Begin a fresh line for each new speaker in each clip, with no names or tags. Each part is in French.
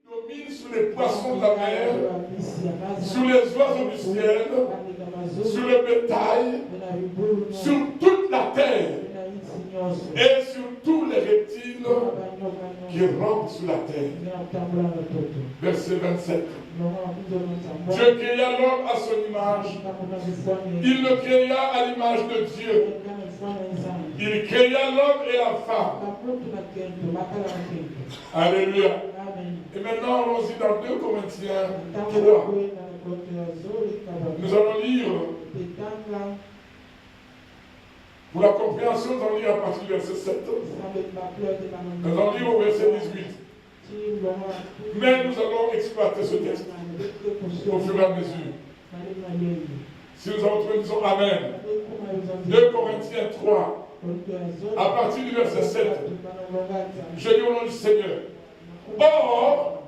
domine sur les poissons de la mer, sur les oiseaux du ciel, sur le bétail, sur toute la terre et sur tous les reptiles qui rampent sur la terre. Verset 27. Dieu créa l'homme à son image. Il le créa à l'image de Dieu. Il créa l'homme et la femme. Alléluia. Et maintenant, allons-y dans 2 Corinthiens 3. Nous allons lire, pour la compréhension, nous allons lire à partir du verset 7. Nous allons lire au verset 18. Mais nous allons exploiter ce texte au fur et à mesure. Si nous avons trouvé, disons Amen. 2 Corinthiens 3, à partir du verset 7. Je dis au nom du Seigneur. Or,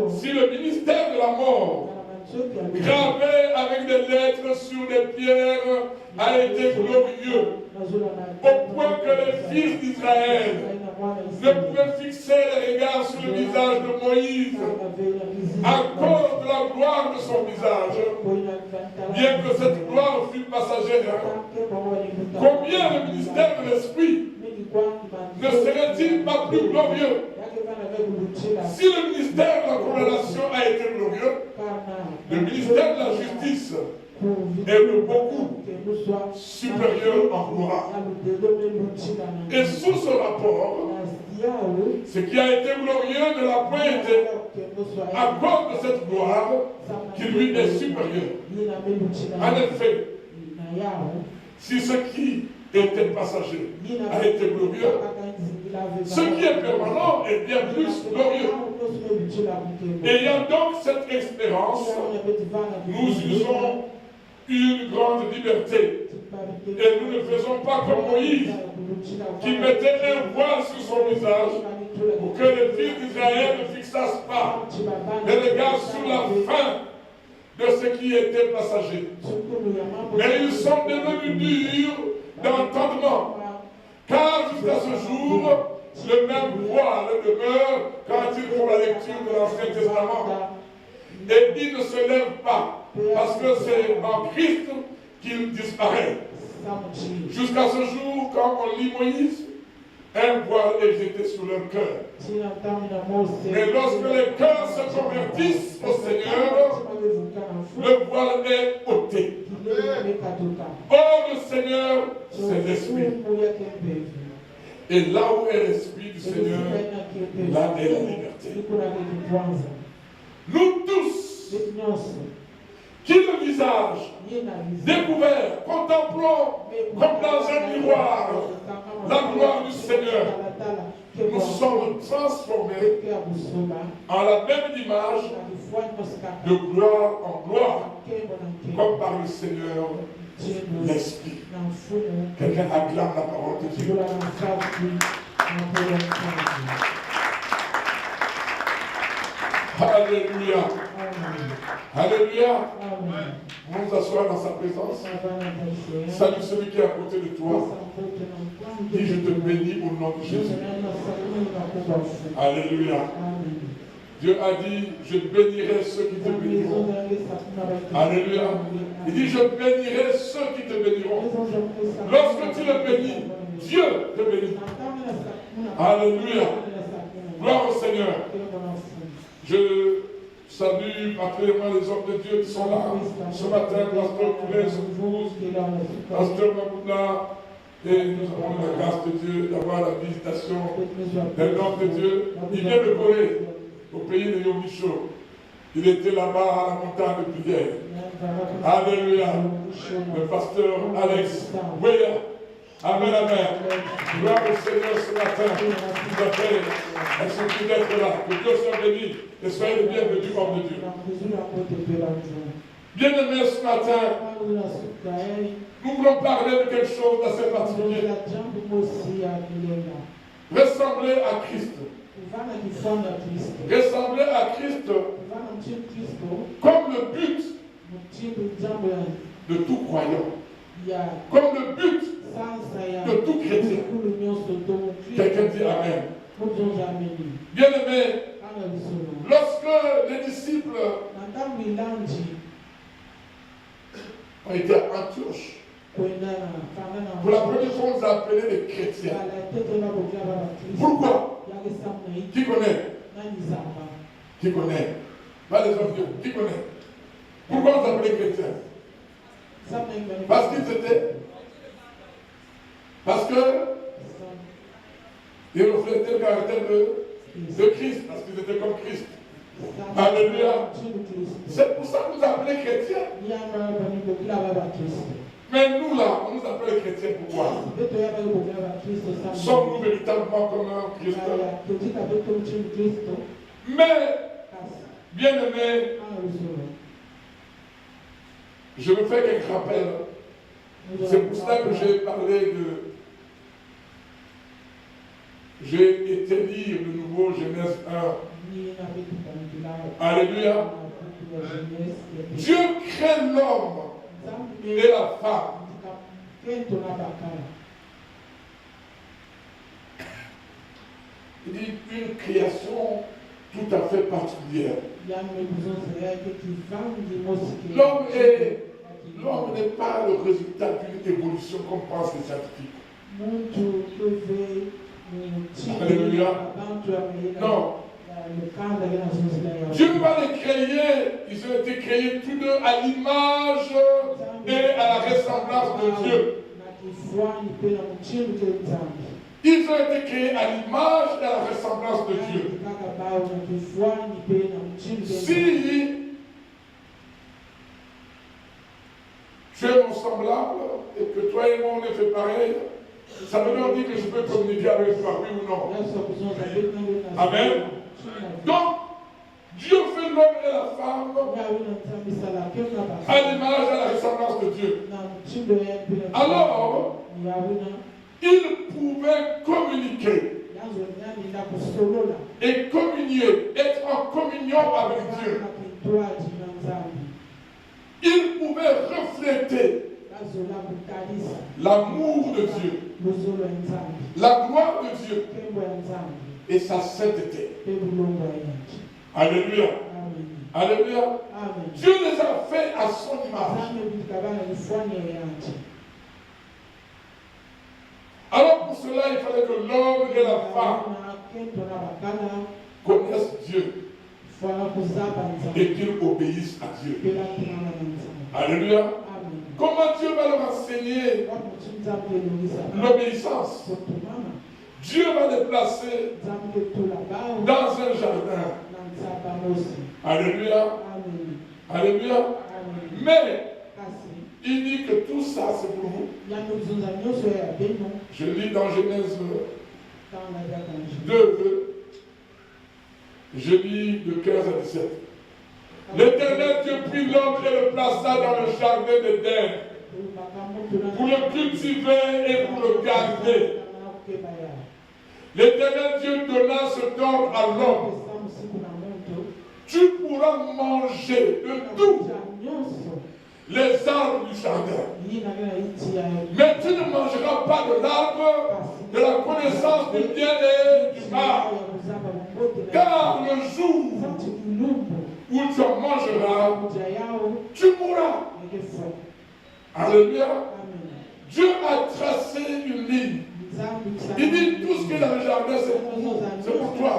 si le ministère de la mort, gravé avec des lettres sur les pierres, a été glorieux, au point que les fils d'Israël ne pouvaient fixer les regards sur le visage de Moïse à cause de la gloire de son visage, bien que cette gloire fût passagère. Combien le ministère de l'Esprit ne serait-il pas plus glorieux? Si le ministère de la condamnation a été glorieux, le ministère de la justice est de beaucoup supérieur en gloire. Et sous ce rapport, ce qui a été glorieux ne l'a pas été à cause de cette gloire qui lui est supérieure. En effet, si ce qui était passager a été glorieux, ce qui est permanent est bien plus glorieux. Ayant donc cette expérience, nous usons une grande liberté. Et nous ne faisons pas comme Moïse, qui mettait un voile sur son visage pour que les fils d'Israël ne fixassent pas les regards sur la fin de ce qui était passager. Mais ils sont devenus durs d'entendement, car jusqu'à ce jour, le même voile demeure quand ils font la lecture de l'Ancien Testament. Et il ne se lève pas, parce que c'est en Christ qu'il disparaît. Jusqu'à ce jour, quand on lit Moïse, un voile est jeté sur leur cœur. Mais lorsque les cœurs se convertissent au Seigneur, le voile est ôté. Or, le Seigneur, c'est l'Esprit. Et là où est l'Esprit du Seigneur, là est la liberté. Nous tous, qui le visage découvert, contemplons comme dans un miroir la gloire du Seigneur, nous sommes transformés en la même image de gloire en gloire, comme par le Seigneur l'Esprit. Quelqu'un acclame la parole de Dieu. Alléluia. Alléluia. On nous assoit dans sa présence. Salue celui qui est à côté de toi. Dis, je te bénis au nom de Jésus. Alléluia. Dieu a dit, je bénirai ceux qui te béniront. Alléluia. Il dit, je bénirai ceux qui te béniront. Lorsque tu le bénis, Dieu te bénit. Alléluia. Gloire au Seigneur. Je salue particulièrement les hommes de Dieu qui sont là ce matin, Pasteur Poulet, Pasteur Mamouna, et nous avons la grâce de Dieu d'avoir la visitation d'un homme de Dieu. Il vient de Corée, au pays de Yomicho. Il était là-bas à la montagne de prière. Alléluia. Le pasteur Alex Weya. Amen, amen. Gloire au Seigneur ce matin. Tout à fait. Elles sont toutes d'être là. Que Dieu soit béni. Et soyez le bienvenu, homme de Dieu. Bien-aimés, ce matin, nous voulons parler de quelque chose d'assez particulier. Ressembler à Christ. Ressembler à Christ comme le but de tout croyant. Comme le but de tout chrétien. Quelqu'un dit Amen. Bien-aimé, Lorsque les disciples ont été à Antioche, pour la première fois, on nous a appelés les chrétiens. Pourquoi? Qui connaît? Qui connaît? Pas les hommes, qui connaît? Pourquoi on nous appelait chrétiens? Parce qu'ils étaient. Parce que ils reflétaient le caractère de Christ, parce qu'ils étaient comme Christ. Alléluia. C'est pour ça qu'on nous appelait chrétiens. Mais nous là, on nous appelle chrétiens pourquoi? Sommes-nous véritablement comme un Christ? Mais, bien aimé, je me fais quelques rappels. C'est pour cela que j'ai parlé de... J'ai été lire de nouveau Genèse 1. Alléluia. Dieu crée l'homme et la femme. Il dit une création tout à fait particulière. L'homme n'est pas le résultat d'une évolution comme pensent les scientifiques. Alléluia. Non. Dieu va les créer. Ils ont été créés tous deux à l'image et à la ressemblance de Dieu. Ils ont été créés à l'image et à la ressemblance de Dieu. Si tu es mon semblable et que toi et moi on est fait pareil, ça veut dire que je peux communiquer avec toi, oui ou non? Amen. Donc, Dieu fait l'homme et la femme à l'image et à la ressemblance de Dieu. Alors, ils pouvaient communiquer et communier, être en communion avec Dieu. Ils pouvaient refléter l'amour de Dieu, la gloire de Dieu et sa sainteté. Alléluia. Alléluia. Dieu les a fait à son image. Alors pour cela, il fallait que l'homme et la femme connaissent Dieu et qu'ils obéissent à Dieu. Alléluia. Comment Dieu va leur enseigner l'obéissance? Dieu va les placer dans un jardin. Alléluia. Alléluia. Mais il dit que tout ça c'est pour vous. Je lis dans Genèse 2. Je lis de 15 à 17. L'Éternel Dieu prit l'homme et le plaça dans le jardin d'Éden pour le cultiver et pour le garder. L'Éternel Dieu donna cet ordre à l'homme. Tu pourras manger de tous les arbres du jardin. Mais tu ne mangeras pas de l'arbre de la connaissance du bien et du mal. Car le jour où tu en mangeras, tu mourras. Alléluia. Dieu a tracé une ligne. Il dit tout ce qui est dans le jardin, c'est pour vous, c'est pour toi.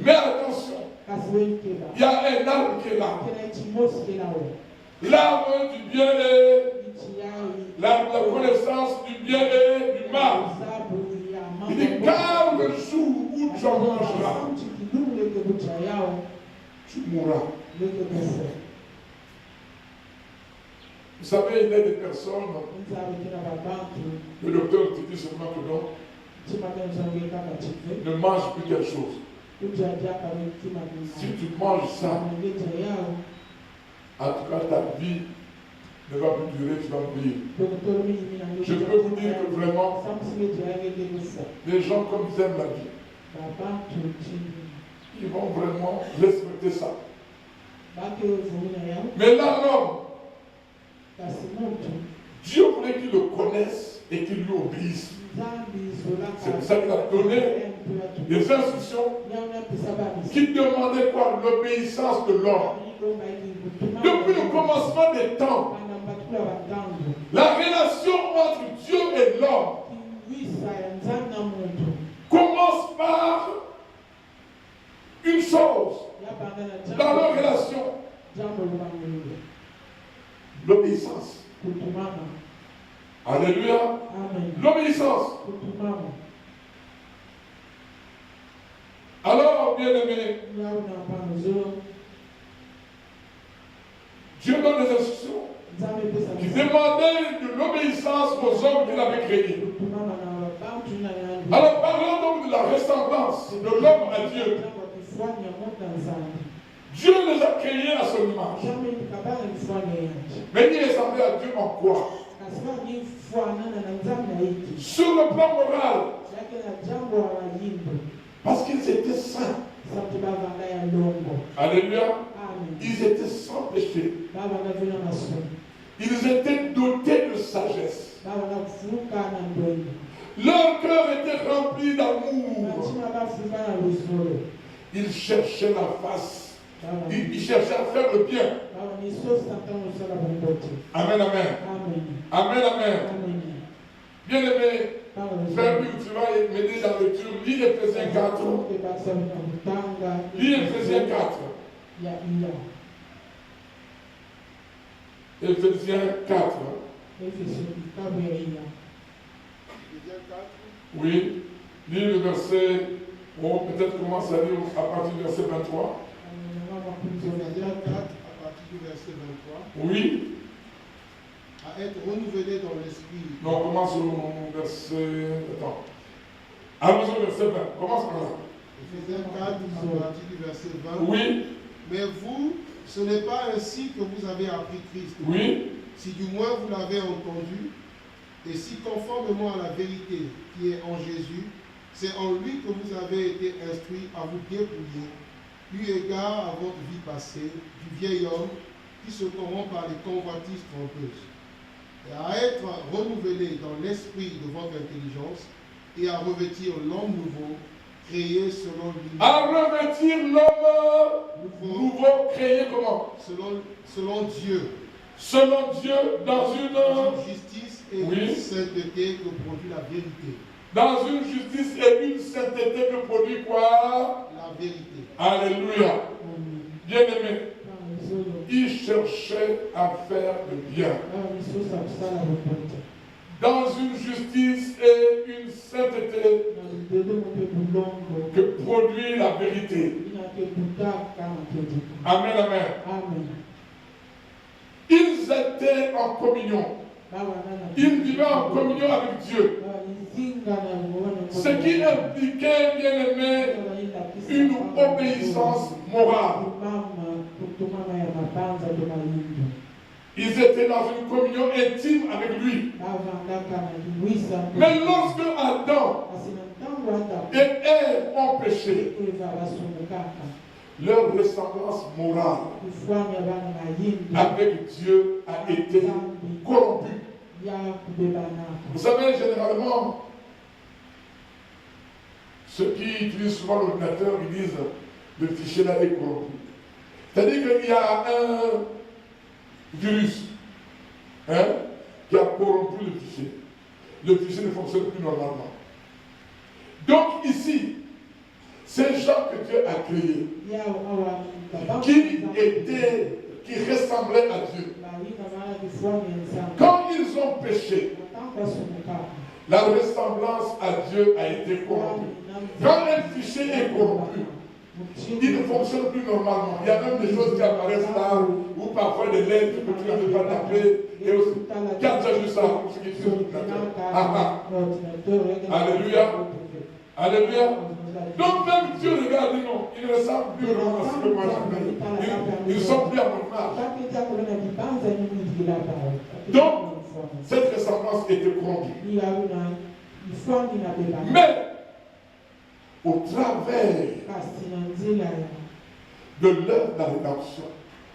Mais attention, il y a un arbre qui est là. L'arbre du bien et la connaissance du bien et du mal. Il dit car le jour où tu en mangeras, tu mourras. Vous savez, il y a des personnes, le docteur te dit seulement que non, ne mange plus quelque chose. Si tu manges ça, en tout cas ta vie ne va plus durer, tu vas mourir. Je peux vous dire que vraiment, les gens comme ils aiment la vie, ils vont vraiment respecter ça. Mais là, l'homme, Dieu voulait qu'il le connaisse et qu'ils lui obéissent. C'est pour ça qu'il a donné des instructions qui demandaient quoi? L'obéissance de l'homme. Depuis le commencement des temps, la relation entre Dieu et l'homme commence par une chose dans leur relation: l'obéissance. Alléluia. L'obéissance. Alors, bien-aimés, Dieu donne des instructions qui demandaient de l'obéissance aux hommes qu'il avait créés. Alors, parlons donc de la ressemblance de l'homme à Dieu. Dieu les a créés à son image. Mais il ressemblait à Dieu en quoi? Sur le plan moral. Parce qu'ils étaient saints. Alléluia. Ils étaient sans péché. Ils étaient dotés de sagesse. Leur cœur était rempli d'amour. Ils cherchaient la face. Ils cherchaient à faire le bien. Amen, amen. Amen, amen. Bien aimé, frère, tu vas m'aider dans la lecture. Lis Éphésiens 4. Lis Éphésiens 4. Éphésiens 4. Oui. Lis le verset. On peut-être commence à lire à partir du verset 23.
Éphésiens 4, à partir du verset 23.
Oui.
À être renouvelé dans l'esprit.
Non, on commence au verset. Attends. Allons au verset 20. Commence par là.
Éphésiens 4, à partir du verset 20.
Oui.
Mais vous, ce n'est pas ainsi que vous avez appris Christ.
Oui.
Si du moins vous l'avez entendu, et si conformément à la vérité qui est en Jésus, c'est en lui que vous avez été instruits à vous dépouiller, eu égard à votre vie passée, du vieil homme qui se corrompt par les convoitises trompeuses, et à être renouvelé dans l'esprit de votre intelligence, et à revêtir l'homme nouveau, créé selon l'image.
À revêtir l'homme nouveau, créé comment?
Selon Dieu.
Selon Dieu, dans une
justice et une sainteté que produit la vérité.
Dans une justice et une sainteté que produit quoi?
La vérité.
Alléluia. Bien-aimé, il cherchait à faire le bien. Dans une justice et une sainteté que produit la vérité. Amen, amen. Ils étaient en communion. Ils vivaient en communion avec Dieu. Ce qui impliquait, bien aimé, une obéissance morale. Ils étaient dans une communion intime avec lui. Mais lorsque Adam et Ève ont péché, leur ressemblance morale avec Dieu a été corrompue. Vous savez, généralement, ceux qui utilisent souvent l'ordinateur, ils disent le fichier là est corrompu. C'est-à-dire qu'il y a un virus qui a corrompu le fichier. Le fichier ne fonctionne plus normalement. Donc ici, ces gens que Dieu a créés, qui ressemblaient à Dieu, quand ils ont péché, la ressemblance à Dieu a été corrompue. Quand un fichier est corrompu, il ne fonctionne plus normalement. Il y a même des choses qui apparaissent là, ou parfois des lettres que tu n'avais pas tapées. Et aussi, quand tu as vu ça, ce qui est Alléluia. Alléluia. Donc même Dieu regarde, non, il ne ressemble plus vraiment à ce que moi j'appelle. Ils ne sont plus à mon image. Donc, cette ressemblance était corrompue. Mais, au travers de l'œuvre de la rédemption,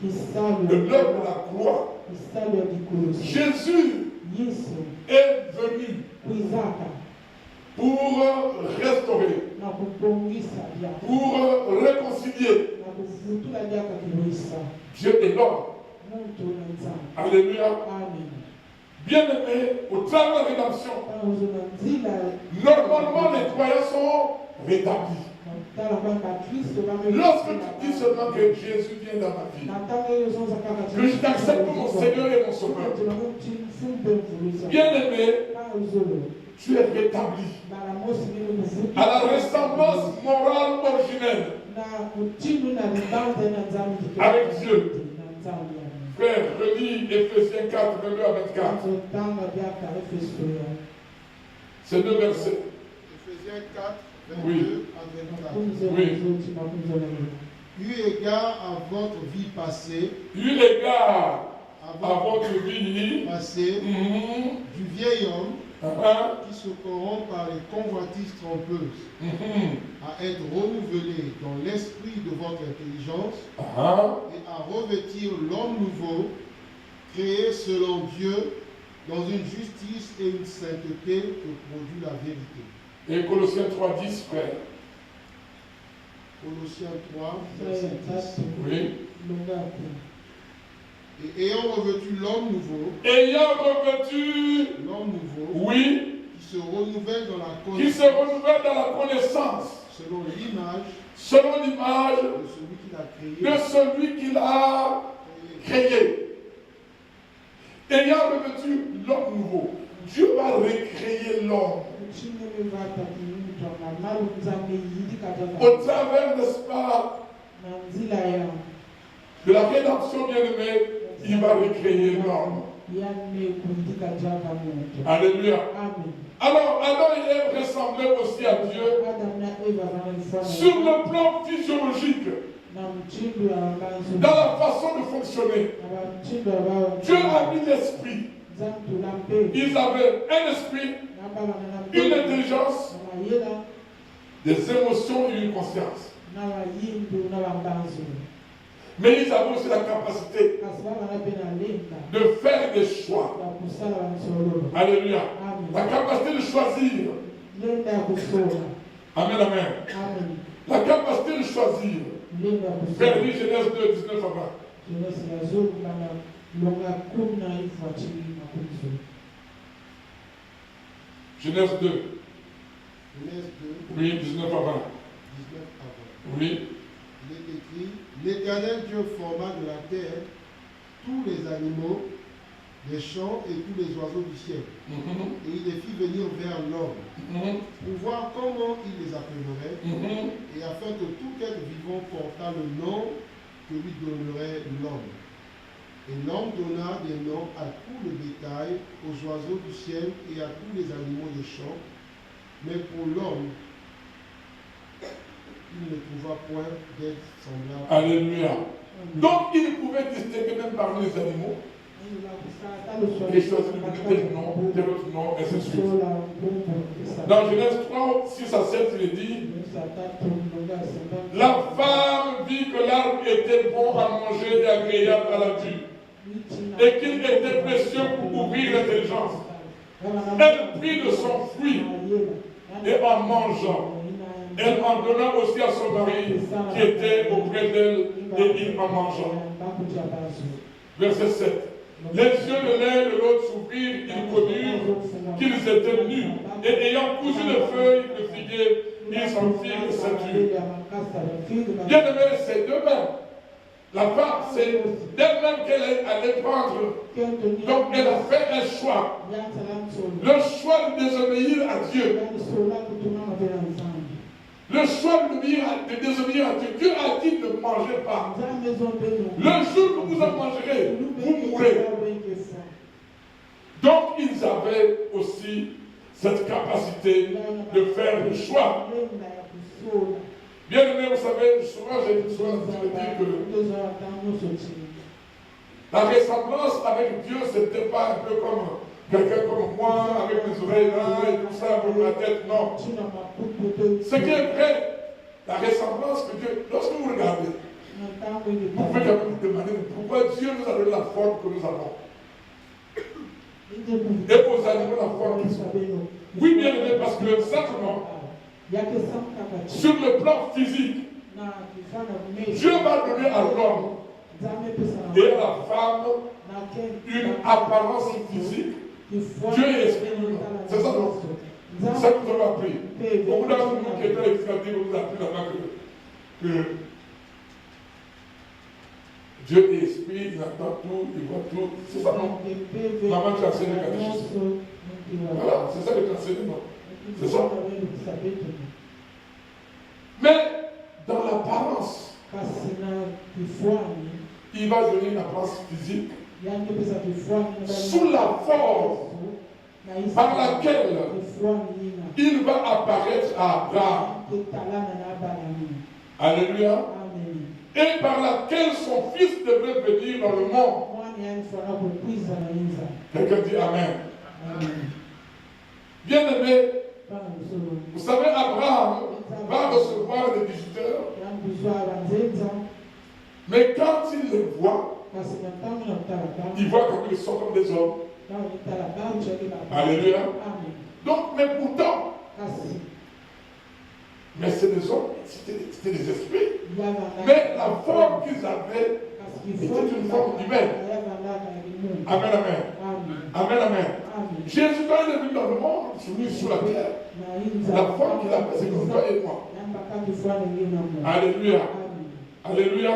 de l'œuvre de la croix, Jésus est venu pour restaurer, pour réconcilier Dieu et l'homme. Alléluia. Bien-aimés, au travers de la rédemption, normalement les croyants sont rétablis. Lorsque tu dis seulement que Jésus vient dans ma vie, que je t'accepte comme mon Seigneur et mon Sauveur, bien-aimé, tu es rétabli à la ressemblance morale originelle avec Dieu. Frère, relis Ephésiens 4, 22 à 24. Ces deux versets.
Ephésiens 4, 22
Oui.
à 24.
Oui.
Eu égard à votre vie passée,
Eu égard à votre vie
passée du vieil homme qui se corrompt par les convoitises trompeuses, à être renouvelé dans l'esprit de votre intelligence et à revêtir l'homme nouveau, créé selon Dieu, dans une justice et une sainteté que produit la vérité.
Et Colossiens 3, 10, frère.
Colossiens 3, verset 10.
Oui.
Et ayant revêtu l'homme nouveau,
oui,
qui se renouvelle dans la connaissance,
qui se renouvelle dans la connaissance,
selon l'image
de celui qu'il a créé. Ayant revêtu l'homme nouveau, Dieu va recréer l'homme au travers, n'est-ce pas, de la rédemption bien-aimée. Il va recréer l'homme. Alléluia. Alors, Adam et Ève ressemblaient aussi à Dieu sur le plan physiologique, dans la façon de fonctionner. Dieu a mis l'esprit. Ils avaient un esprit, une intelligence, des émotions et une conscience. Mais ils avaient aussi la capacité de faire des choix. Alléluia. La capacité de choisir. Amen, amen. La capacité de choisir. Frère, lis Genèse 2, 19 à 20. Genèse 2. Oui, 19 à 20. Oui.
Il est écrit, l'Éternel Dieu forma de la terre tous les animaux des champs et tous les oiseaux du ciel. Et il les fit venir vers l'homme pour voir comment il les appellerait et afin que tout être vivant portât le nom que lui donnerait l'homme. Et l'homme donna des noms à tout le bétail, aux oiseaux du ciel et à tous les animaux des champs. Mais pour l'homme, il ne trouva point d'être semblable.
Alléluia. Donc il pouvait distinguer même parmi les animaux et choisir tel nom, tel autre nom, et ainsi de suite. Dans Genèse 3, 6 à 7, il est dit, la femme vit que l'arbre était bon à manger et agréable à la vue, et qu'il était précieux pour ouvrir l'intelligence. Elle prit de son fruit, et en mangeant, elle en donna aussi à son mari qui était auprès d'elle, et il en mangea. Verset 7. Les yeux de l'un et de l'autre s'ouvrirent, ils connurent qu'ils étaient nus, et ayant cousu de feuilles de figuier, ils s'en firent ceinture. Bien aimé, c'est d'eux-mêmes. La femme, c'est d'elle-même qu'elle allait prendre. Donc elle a fait un choix. Le choix de désobéir à Dieu. Le choix de désobéir à Dieu. Dieu a dit ne mangez pas. Le jour que vous en mangerez, vous mourrez. Donc ils avaient aussi cette capacité de faire le choix. Bien aimé, vous savez, souvent j'ai dit que la ressemblance avec Dieu, ce n'était pas un peu comme quelqu'un comme moi, avec mes oreilles là et tout ça, avec ma tête, non. Ce qui est vrai, la ressemblance que Dieu, lorsque vous regardez, vous pouvez quand même vous demander pourquoi Dieu nous a donné la forme que nous avons. et aux animaux la foi qu'ils sont. Oui, bien aimé, parce que simplement, sur le plan physique, Dieu va donner à l'homme et à la femme une apparence physique. Dieu est esprit humain. C'est ça, non? C'est ça que nous avons appris. Beaucoup d'entre nous qui étaient à l'extérieur, nous avons appris là-bas que Dieu est esprit, il entend tout, il voit tout. C'est ça, non? Maman, tu as enseigné quelque chose. Voilà, c'est ça que tu as enseigné, non? C'est ça. Mais dans l'apparence, il va donner une apparence physique sous la forme par laquelle il va apparaître à Abraham. Alléluia. Et par laquelle son fils devrait venir dans le monde. Quelqu'un dit Amen. Bien aimé, vous savez, Abraham va recevoir des visiteurs, mais quand il les voit, il voit qu'ils sont comme des hommes. Alléluia. Donc, mais pourtant, mais c'est des hommes, c'était des esprits. Mais la forme qu'ils avaient était une forme humaine. Amen, amen. Amen, amen. Jésus, quand il est venu dans le monde, sur la terre, la forme qu'il avait, c'est comme toi et moi. Alléluia. Alléluia.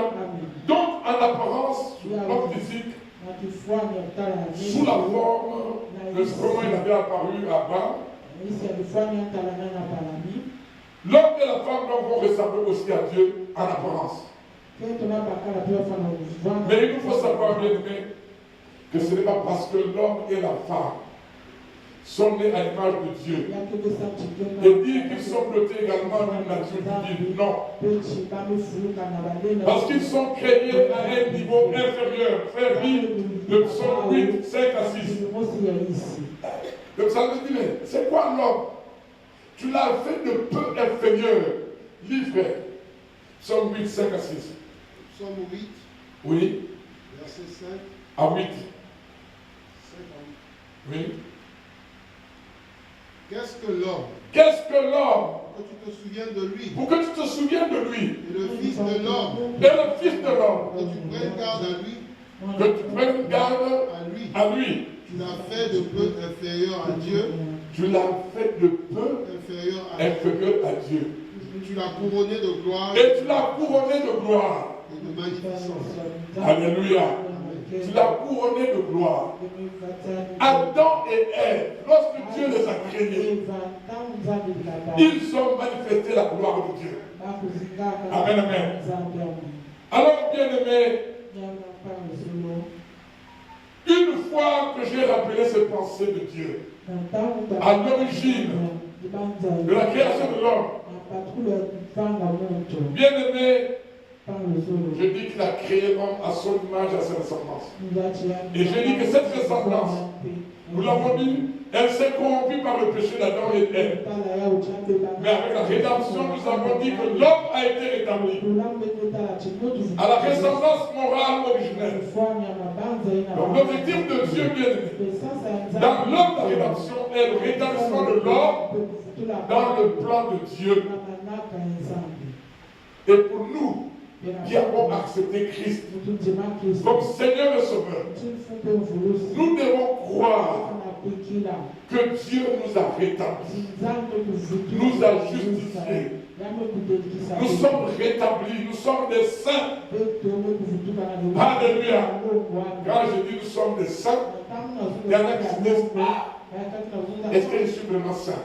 Donc, en apparence, l'homme physique, sous la forme de comment il avait apparu à bas, l'homme et la femme vont ressembler aussi à Dieu en apparence. Mais il nous faut savoir, bien aimé, que ce n'est pas parce que l'homme et la femme sont nés à l'image de Dieu et dire qu'ils sont dotés également d'une nature divine. Non. Parce qu'ils sont créés à un niveau inférieur. Frère, dit le psaume 8, 5 à 6. Le psaume dit, mais c'est quoi l'homme? Tu l'as fait de peu inférieur. Livre. Psaume 8, 5 à 6.
Psaume 8.
Oui.
Verset 5.
À 8. 5
à 8.
Oui.
Qu'est-ce que l'homme?
Qu'est-ce que l'homme?
Pour que tu te souviennes de lui.
Pour que tu te souviennes de lui.
Et le Fils de l'homme.
Et le Fils de l'homme.
Que tu prennes garde à lui.
Que tu prennes garde à lui.
Tu l'as fait de peu inférieur à Dieu.
Tu l'as fait de peu inférieur à Dieu.
Tu l'as couronné de gloire.
Et tu l'as couronné de gloire.
Et de magnificence.
Alléluia. Tu l'as couronné de gloire. Adam et Ève, lorsque Dieu les a créés, ils ont manifesté la gloire de Dieu. Amen, amen. Alors, bien aimé, une fois que j'ai rappelé ces pensées de Dieu, à l'origine de la création de l'homme, bien aimé, je dis qu'il a créé l'homme à son image, à sa ressemblance. Et je dis que cette ressemblance, nous l'avons dit, elle s'est corrompue par le péché d'Adam et d'Ève. Mais avec la rédemption, nous avons dit que l'homme a été rétabli à la ressemblance morale originelle. Donc l'objectif de Dieu bien-aimé, dans l'homme, la rédemption est le rétablissement de l'homme dans le plan de Dieu. Et pour nous, qui avons accepté Christ comme Seigneur et Sauveur, nous devons croire que Dieu nous a rétablis, nous a justifiés, nous sommes rétablis, nous sommes des saints. Alléluia. Quand je dis nous sommes des saints, il y en a qui se disent, est-ce que je suis vraiment saint?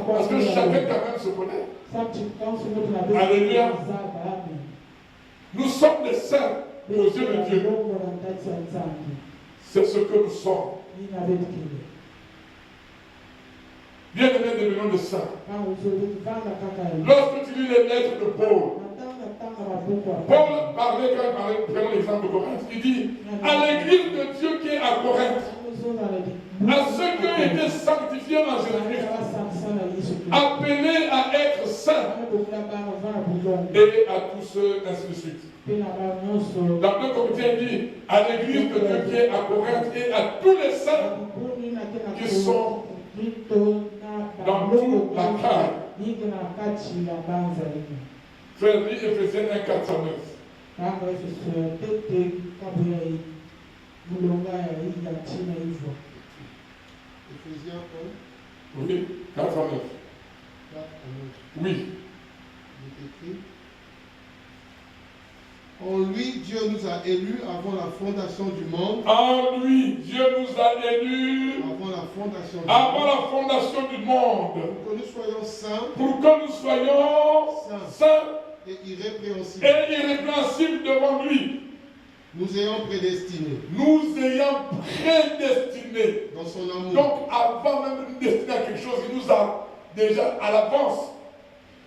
Parce que chacun quand même se connaît. Alléluia. Nous sommes des saints aux yeux de Dieu. C'est ce que nous sommes. Bien aimés, devenons des saints. Lorsque tu lis les lettres de Paul, Paul parlait, quand il parlait, prenons l'exemple de Corinthe, il dit à l'église de Dieu qui est à Corinthe, à ceux qui ont été sanctifiés en Jésus-Christ, appelés à être saints. et à tous ceux, ainsi de suite. Dans 2 Corinthiens, il dit à l'église de Dieu qui est à Corinthe et à tous les saints qui sont dans toute la caille. Frère, lis Éphésiens 1, 4 à 9.
Éphésiens 1.
Oui, 4 à 9.
4 à 9.
Oui.
Il est écrit. En lui, Dieu nous a élus avant la fondation du monde.
En lui, Dieu nous a élus avant la fondation du monde.
Pour que nous soyons saints.
Pour que nous soyons saints
et irrépréhensibles.
Et irrépréhensibles devant lui.
Nous ayons prédestinés.
Nous ayons prédestinés.
Dans son amour.
Donc, avant même de nous destiner à quelque chose, il nous a déjà à l'avance.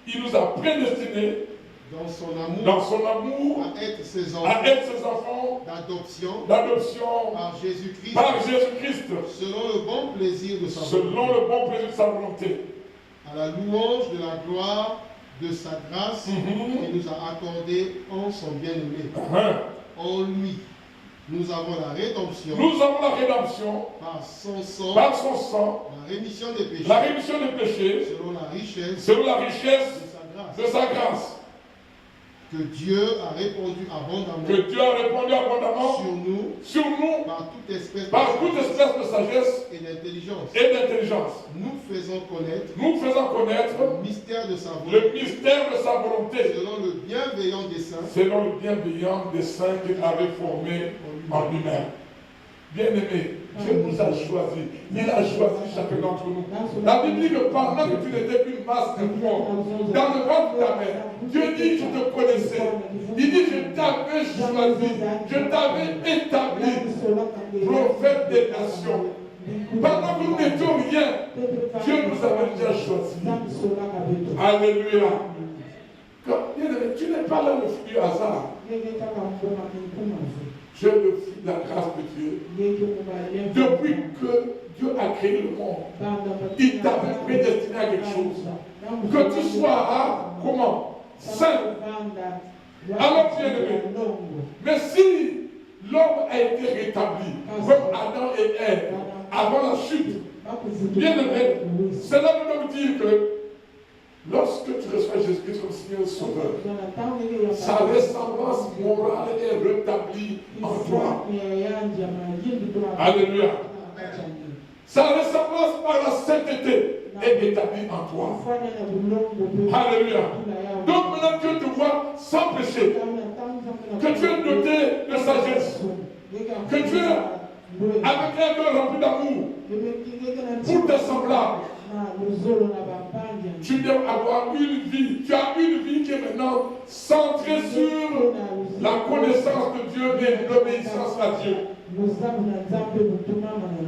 Il nous a prédestinés. Dans son amour,
à être ses enfants, d'adoption, par Jésus-Christ, selon le bon plaisir de sa volonté, à la louange de la gloire de sa grâce qu'il nous a accordée en son bien-aimé. En lui, nous avons la rédemption. Par son sang. La rémission des péchés. Selon la richesse de sa grâce. Que Dieu a répondu abondamment sur nous par toute espèce de sagesse et d'intelligence. Nous faisons connaître le mystère de sa volonté selon le bienveillant dessein qu'il avait formé en lui-même. Bien-aimé, Dieu nous a choisis. Il a choisi chacun d'entre nous. La Bible dit que pendant que tu n'étais qu'une masse de corps, dans le ventre de ta mère, Dieu dit je te connaissais. Il dit je t'avais choisi, je t'avais établi prophète des nations. Pendant que nous n'étions rien, Dieu nous avait déjà choisis. Alléluia. Bien-aimé, tu n'es pas là le fruit du hasard. Je le fruit de la grâce de Dieu. Depuis que Dieu a créé le monde, il t'avait prédestiné à quelque chose. Que tu sois comment? Saint. Alors bien-aimé. Mais si l'homme a été rétabli, comme Adam et Ève, avant la chute, bien-aimé, cela veut donc dire que lorsque tu reçois Jésus-Christ comme Seigneur et Sauveur, sa ressemblance morale est rétablie en toi. Alléluia. Sa ressemblance par la sainteté est établie en toi. Alléluia. Donc maintenant Dieu te voit sans péché. Que tu es doté de sagesse. Que tu es avec un cœur rempli d'amour pour tes semblables. Tu dois avoir une vie. Tu as une vie qui est maintenant centrée sur la connaissance de Dieu et l'obéissance à Dieu.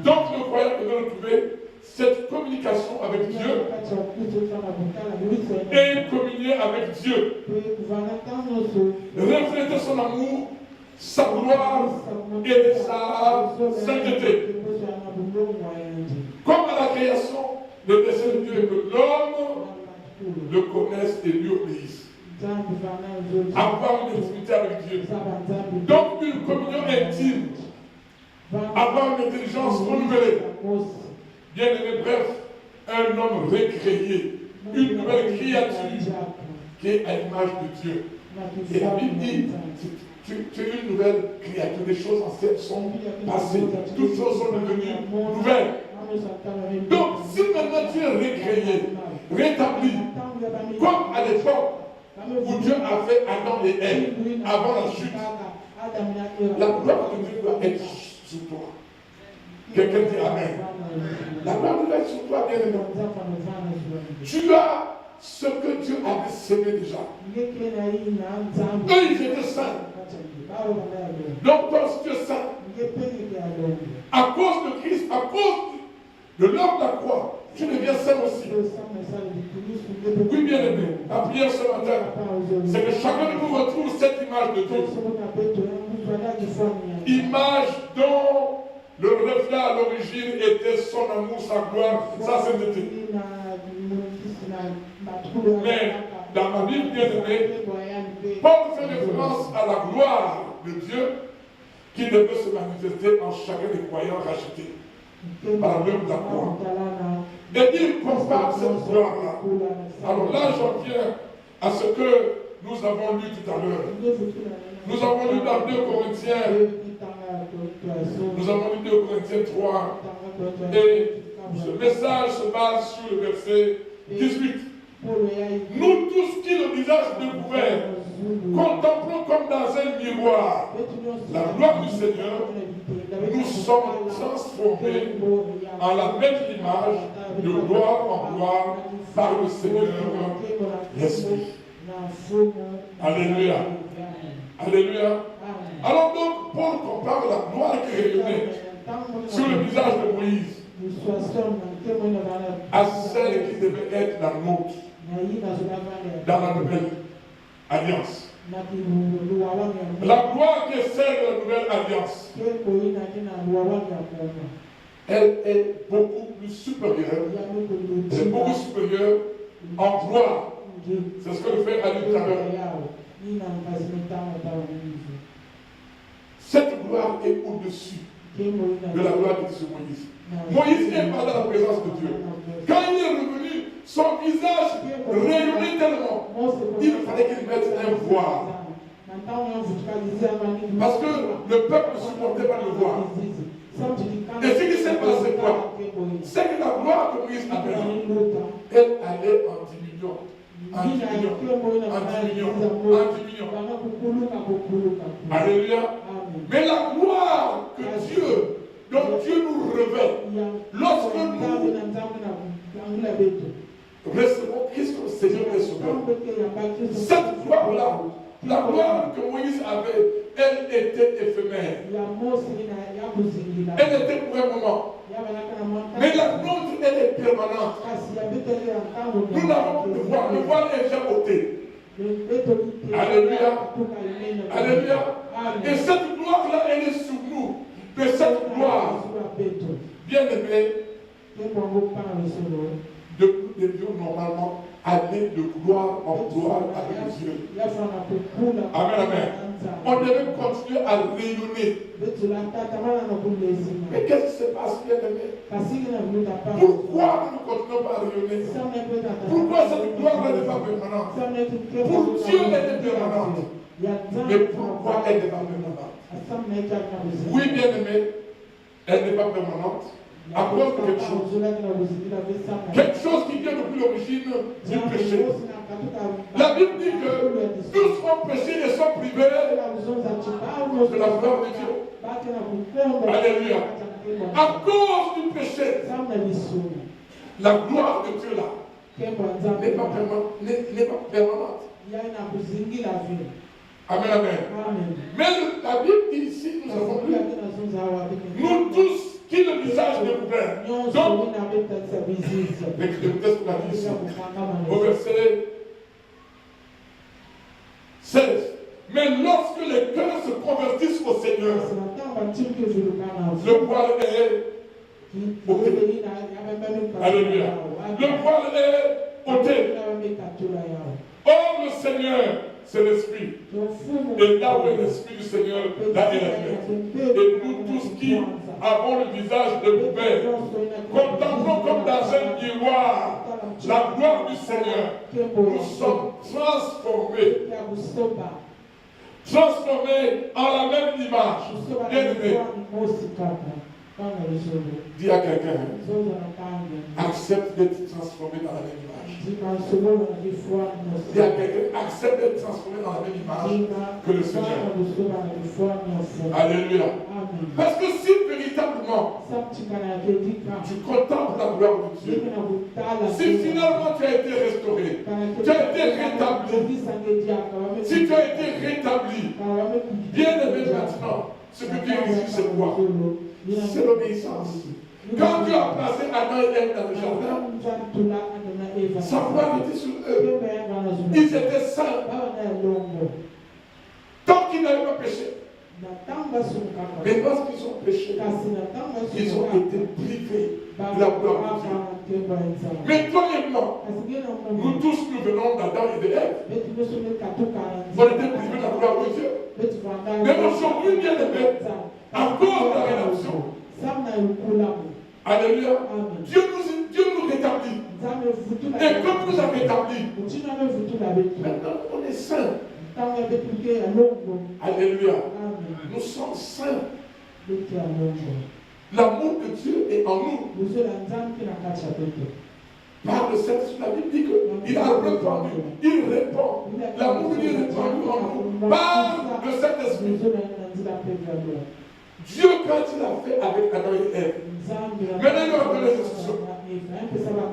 Donc le croyant devait retrouver cette communication avec Dieu et communier avec Dieu. Refléter son amour, sa gloire et sa sainteté. Comme à la création, le dessein de Dieu est que l'homme le connaisse et lui obéisse. Avoir une intimité avec Dieu. Donc une communion intime. Avoir une intelligence renouvelée. Bien aimé, bref, un homme recréé. Une nouvelle créature qui est à l'image de Dieu. Et la Bible dit, tu es une nouvelle créature. Les choses anciennes sont passées. Toutes choses sont devenues nouvelles. Donc, si maintenant tu es recréé, rétabli, comme à l'époque où Dieu a fait Adam et Ève, avant la chute, la gloire de Dieu doit être sur toi. Quelqu'un dit Amen. La gloire de Dieu doit être sur toi, bien aimé. Tu as ce que Dieu avait semé déjà. Eux, ils étaient saints. Donc, toi, si tu es saint, à cause de Christ, à cause de l'homme de la croix, tu deviens saint aussi. Oui, bien aimé, la prière ce matin, c'est que chacun de nous retrouve cette image de Dieu. Image dont le reflet à l'origine était son amour, sa gloire, sa sainteté. Mais
dans ma Bible bien aimée, Paul fait référence à la gloire de Dieu qui devait se manifester en chacun des croyants rachetés par l'œuvre de la croix. Et il compare cette gloire-là. Alors là, j'en viens à ce que nous avons lu tout à l'heure. Nous avons lu dans 2 Corinthiens, nous avons lu 2 Corinthiens 3, et ce message se base sur le verset 18. Nous tous qui le visage découvert, contemplons comme dans un miroir la gloire du Seigneur, nous sommes transformés en la même image de gloire en gloire par le Seigneur l'Esprit. Alléluia. Alléluia. Alors donc, Paul compare la gloire qui rayonnait sur le visage de Moïse à celle qui devait être la nôtre dans la nouvelle alliance. La gloire qui est celle de la nouvelle alliance, elle est beaucoup plus supérieure. Elle est beaucoup supérieure en gloire. C'est ce que le frère a dit tout à l'heure. Cette gloire est au-dessus de la gloire qui est sur Moïse. Moïse n'est pas dans la présence de Dieu. Quand il est revenu, son visage rayonnait tellement. Il fallait qu'il mette un voile. Parce que le peuple ne supportait pas le voile. Et ce qui s'est passé quoi? C'est que la gloire que Moïse avait, elle allait en diminuant. En diminuant. Alléluia. Mais la gloire que Dieu, dont Dieu nous révèle, lorsque nous recevons Christ comme Seigneur et Sauveur, cette gloire-là, la gloire que Moïse avait, elle était éphémère. Elle était pour un moment. Mais la nôtre, elle est permanente. Nous n'avons plus de voile. Le voile est déjà ôté. Alléluia. Alléluia. Et cette gloire-là, elle est sur nous. De cette gloire, bien aimé, nous devions normalement aller de gloire en gloire avec Dieu. Amen, amen. On devait continuer à rayonner. Mais qu'est-ce qui se passe, bien aimé? Pourquoi nous ne continuons pas à rayonner? Pourquoi cette gloire-là n'est pas permanente? Pour Dieu, elle est permanente. Mais pourquoi elle n'est pas permanente? Oui, bien aimé, elle n'est pas permanante. À cause de quelque chose. Quelque chose qui vient depuis l'origine du péché. La Bible dit que tous ont péché et sont privés de la gloire de Dieu. Alléluia. À cause du péché, la gloire de Dieu là n'est pas permanente. Amen, amen. Mais la Bible dit ici, nous avons lu, nous tous qui le visage découvert. Donc, qu'est-ce qu'on a dit ici? Au verset 16. Mais lorsque les cœurs se convertissent au Seigneur, le voile est ôté. Alléluia. Le voile est ôté. Or, le Seigneur, c'est l'Esprit. Et là où est l'Esprit du Seigneur, là est la vie. Et nous tous qui avons le visage découvert, contemplons comme dans un miroir la gloire du Seigneur. Nous sommes transformés en la même image. Bien-aimé, dis à quelqu'un, accepte d'être transformé dans la même image. Dis à quelqu'un, accepte d'être transformé dans la même image que le Seigneur. Alléluia. Parce que si véritablement tu contemples la gloire de Dieu, si finalement tu as été restauré, tu as été rétabli, si tu as été rétabli, bien aimé maintenant, ce que Dieu exige, c'est quoi? C'est l'obéissance. Quand Dieu a placé Adam et Ève dans le jardin, sa gloire était sur eux. Ils étaient saints. Tant qu'ils n'avaient pas péché. Mais lorsqu'ils ont péché, ils ont été privés manifester la gloire de Dieu. Mais toi et moi, nous tous nous venons d'Adam et de Ève. On était privés de la gloire de Dieu. Mais aujourd'hui, bien aimé, à cause de la rédemption, alléluia, Dieu nous rétablit. Et comme nous a rétabli, maintenant on est saints. Alléluia. Nous sommes saints. L'amour de Dieu est en nous. Par le Saint-Esprit, la Bible dit qu'il a répandu, il répand. L'amour de Dieu est répandu en nous. Par le Saint-Esprit. Dieu, quand il a fait avec Adam et Ève, maintenant il a donné les instructions.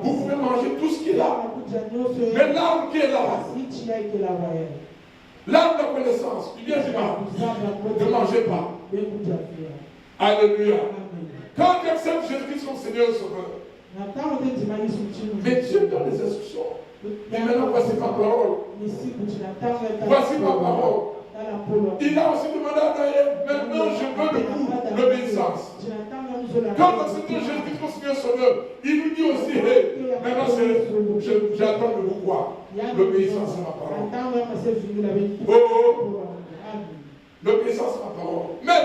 Vous pouvez manger tout ce qui est là. Mais l'arbre qui est là, l'arbre de la connaissance, du bien et du mal, ne mangez pas. Alléluia. Quand tu acceptes Jésus-Christ comme Seigneur et Sauveur, mais Dieu donne des instructions. Et maintenant, voici ma parole. Voici ma parole. Il a aussi demandé à Daniel, maintenant je veux de vous l'obéissance. Quand on accepte Jésus-Christ comme Seigneur et Sauveur, il nous dit aussi, hey, maintenant j'attends de vous quoi? L'obéissance à ma parole. Oh. L'obéissance à ma parole. Mais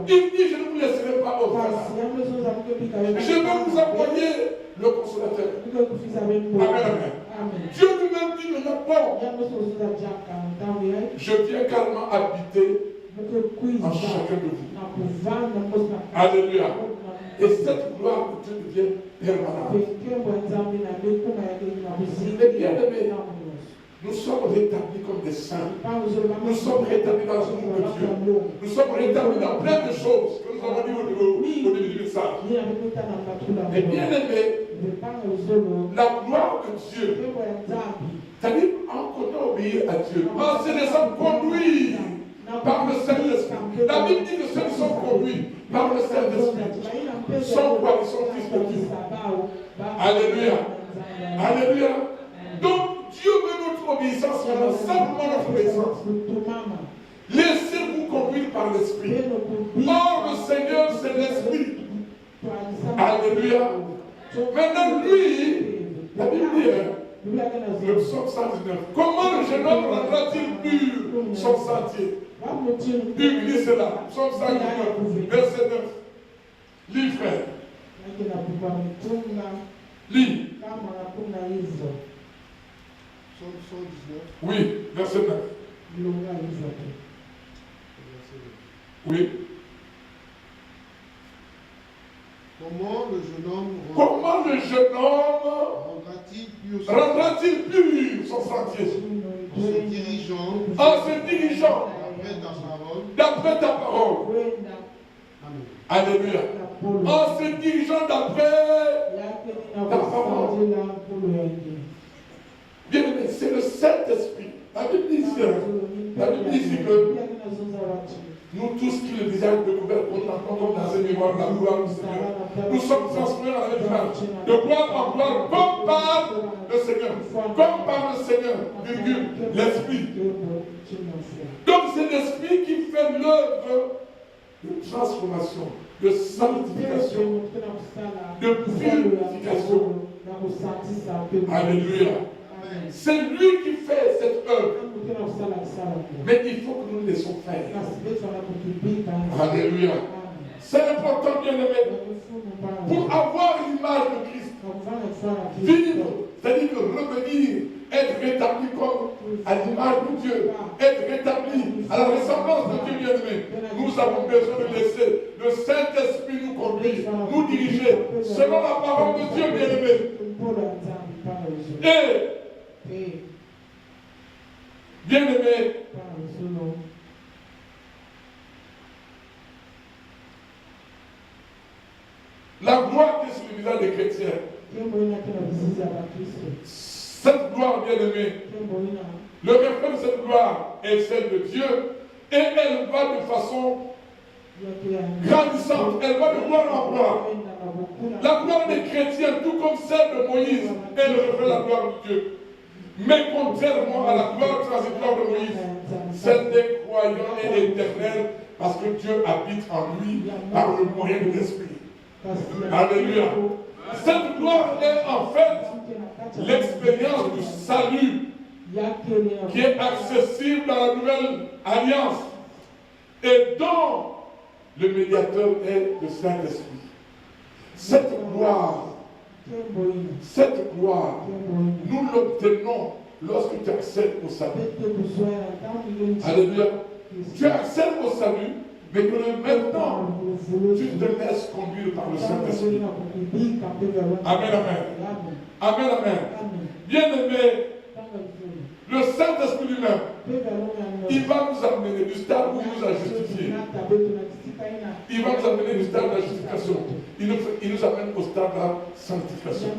il dit, je ne vous laisserai pas au hasard. Je vais vous envoyer le consolateur. Amen. Dieu lui-même dit maintenant, bon, je viens carrément habiter en chacun de vous. Alléluia. Et cette gloire de Dieu devient permanente. Et bien aimé, nous sommes rétablis comme des saints. Nous sommes rétablis dans l'amour de Dieu. Nous sommes rétablis dans plein de choses que nous avons dit au début du message. Et bien aimé, la gloire de Dieu, c'est-à-dire en comptant obéir à Dieu, en se laissant conduire par le Saint-Esprit. La Bible dit que ceux qui sont conduits par le Saint-Esprit sont quoi? Ils sont fils de Dieu. Alléluia. Alléluia. Donc, Dieu veut notre obéissance, simplement notre obéissance. Laissez-vous conduire par l'Esprit. Or, le Seigneur, c'est l'Esprit. Alléluia. Maintenant, lui, la Bible dit, le psaume 119, comment le jeune homme rendra-t-il pur son sentier? Hugues, lis cela. Psaume 119, verset 9. Lis, frère. Lis. Oui, verset 9. Oui.
Comment le jeune homme rendra-t-il pur son sentier? En se dirigeant d'après ta parole. Alléluia. En se dirigeant d'après ta parole. Bien aimé, c'est le Saint-Esprit. La Bible dit ici que nous tous qui le désirons découvert contemplons comme dans un miroir la gloire du Seigneur. Nous sommes transformés dans la même image, de gloire en gloire, comme par le Seigneur, comme par le Seigneur, virgule, l'Esprit. Donc c'est l'Esprit qui fait l'œuvre de transformation, de sanctification, de purification. Alléluia. C'est lui qui fait cette œuvre. Mais il faut que nous le laissions faire. Alléluia. C'est important, bien aimé, pour avoir l'image de Christ. Vivre, c'est-à-dire revenir, être rétabli comme à l'image de Dieu, être rétabli à la ressemblance de Dieu, bien aimé. Nous avons besoin de laisser le Saint-Esprit nous conduire, nous diriger selon la parole de Dieu, bien aimé. Et bien aimé, la gloire qui est sur le visage des chrétiens, cette gloire, bien aimée, le reflet de cette gloire est celle de Dieu et elle va de façon grandissante, elle va de gloire en gloire. La gloire des chrétiens, tout comme celle de Moïse, est le reflet de la gloire de Dieu. Mais contrairement à la gloire transitoire de Moïse, celle des croyants est éternelle parce que Dieu habite en lui par le moyen de l'Esprit.
Alléluia. Cette gloire est en fait l'expérience du salut qui est accessible dans la nouvelle alliance et dont le médiateur est le Saint-Esprit. Cette gloire, nous l'obtenons lorsque tu accèdes au salut. Alléluia. Tu accèdes au salut, mais que maintenant, tu te laisses conduire par le Saint-Esprit. Amen, amen. Amen, amen. Bien-aimé, le Saint-Esprit lui-même, il va nous amener du stade où il nous a justifiés. Il va nous amener du stade de la justification. Il nous amène au stade de la sanctification.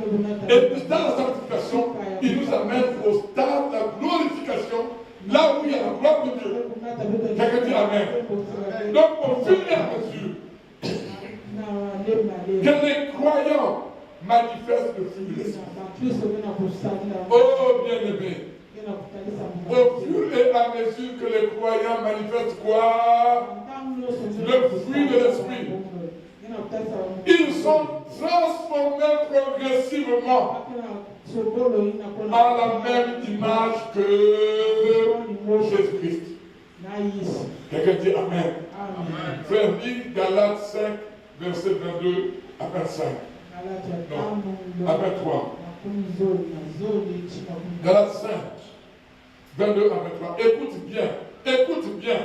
Et du stade de la sanctification, il nous amène au stade de la glorification, là où il y a la gloire de Dieu. Quelqu'un dit Amen. Donc, au fur et à mesure que les croyants manifestent le fruit de l'esprit. Oh, bien-aimé. Au fur et à mesure que les croyants manifestent quoi? Le fruit de l'esprit. Ils sont transformés progressivement à la même image que Jésus-Christ. Quelqu'un dit Amen. Frère, lis Galates 5, verset 22 à 25. Non, à 23. Galates 5, 22 à 23. Écoute bien. Écoute bien.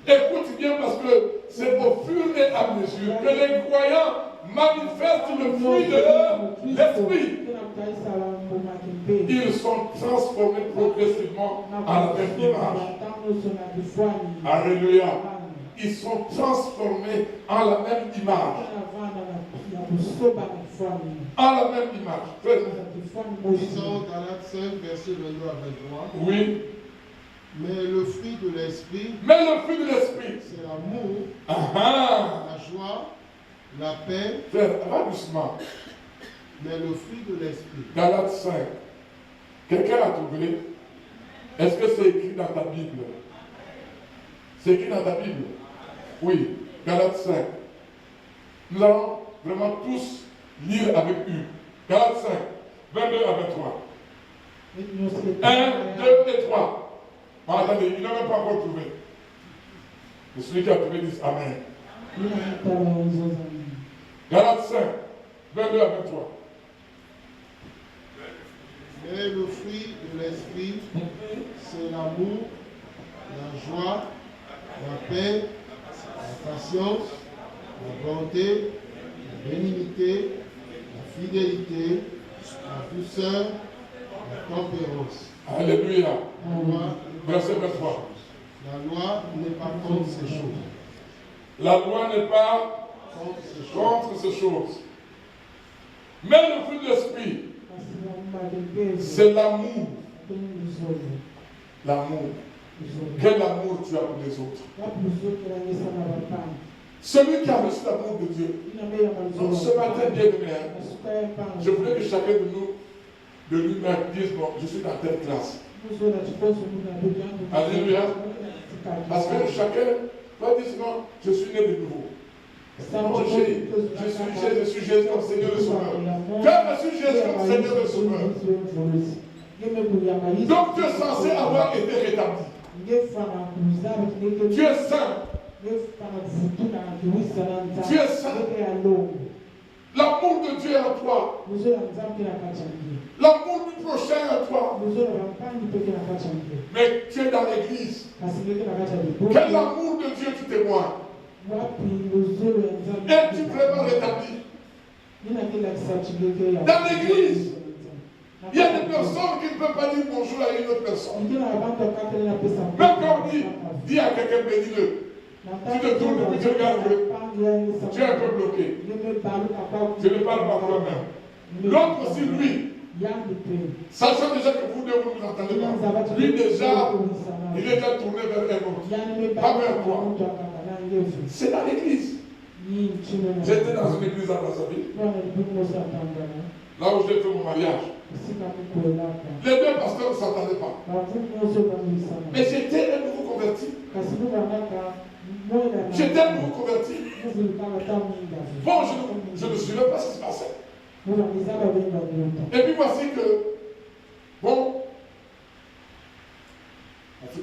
Écoute bien parce que c'est au fur et à mesure que les croyants manifestent le fruit de l'esprit. Ils sont transformés progressivement à la même image. Alléluia. Ils sont transformés en la même image. En la même image.
Lisons Galates 5, verset 22 à 23.
Oui.
Mais le fruit de l'esprit,
c'est
l'amour, la joie, la paix.
Frère, va doucement.
Mais le fruit de l'esprit.
Galates 5. Quelqu'un a trouvé? Est-ce que c'est écrit dans ta Bible? C'est écrit dans ta Bible? Oui. Galates 5. Nous allons vraiment tous lire avec eux. Galates 5, 22 à 23. 1, 2 et 3. Oh, attendez, il n'a même pas encore trouvé. Et celui qui a trouvé dit Amen. Galates 5, 22 à 23.
Mais le fruit de l'esprit, c'est l'amour, la joie, la paix, la patience, la bonté, la bénignité, la fidélité, la douceur, la tempérance.
Alléluia. Verset 23.
La loi n'est pas contre ces choses.
La loi n'est pas contre ces choses. Mais le fruit de l'esprit, c'est l'amour. L'amour. Quel amour tu as pour les autres? Celui qui a reçu l'amour de Dieu. Donc ce matin, bien aimé, je voulais que chacun de nous, de lui-même, dise, bon, je suis dans telle classe. Alléluia. Parce que chacun va dire, sinon, je suis né de nouveau. Non, je suis Jésus comme Seigneur et Sauveur. Tu as reçu Jésus comme Seigneur et Sauveur. Donc tu es censé avoir été rétabli. Tu es saint. Tu es saint. L'amour de Dieu est en toi. L'amour du prochain est en toi. Mais tu es dans l'église. Quel amour de Dieu tu témoignes? Es-tu vraiment rétabli? Dans l'église, il y a des personnes qui ne peuvent pas dire bonjour à une autre personne. Même quand on dit, dis à quelqu'un, bénis-le. Tu te tournes et tu regardes, tu es un peu bloqué. Tu ne parles pas toi-même. L'autre aussi, lui, sachant déjà que vous deux vous ne entendez pas, lui déjà, il est déjà tourné vers un autre, pas vers toi. C'est dans l'église. J'étais dans une église à Brazzaville, là où j'ai fait mon mariage. Les deux pasteurs ne s'entendaient pas. Mais j'étais un nouveau converti. J'étais un nouveau converti. Bon, je ne suivais pas ce qui se passait. Et puis voici que, bon,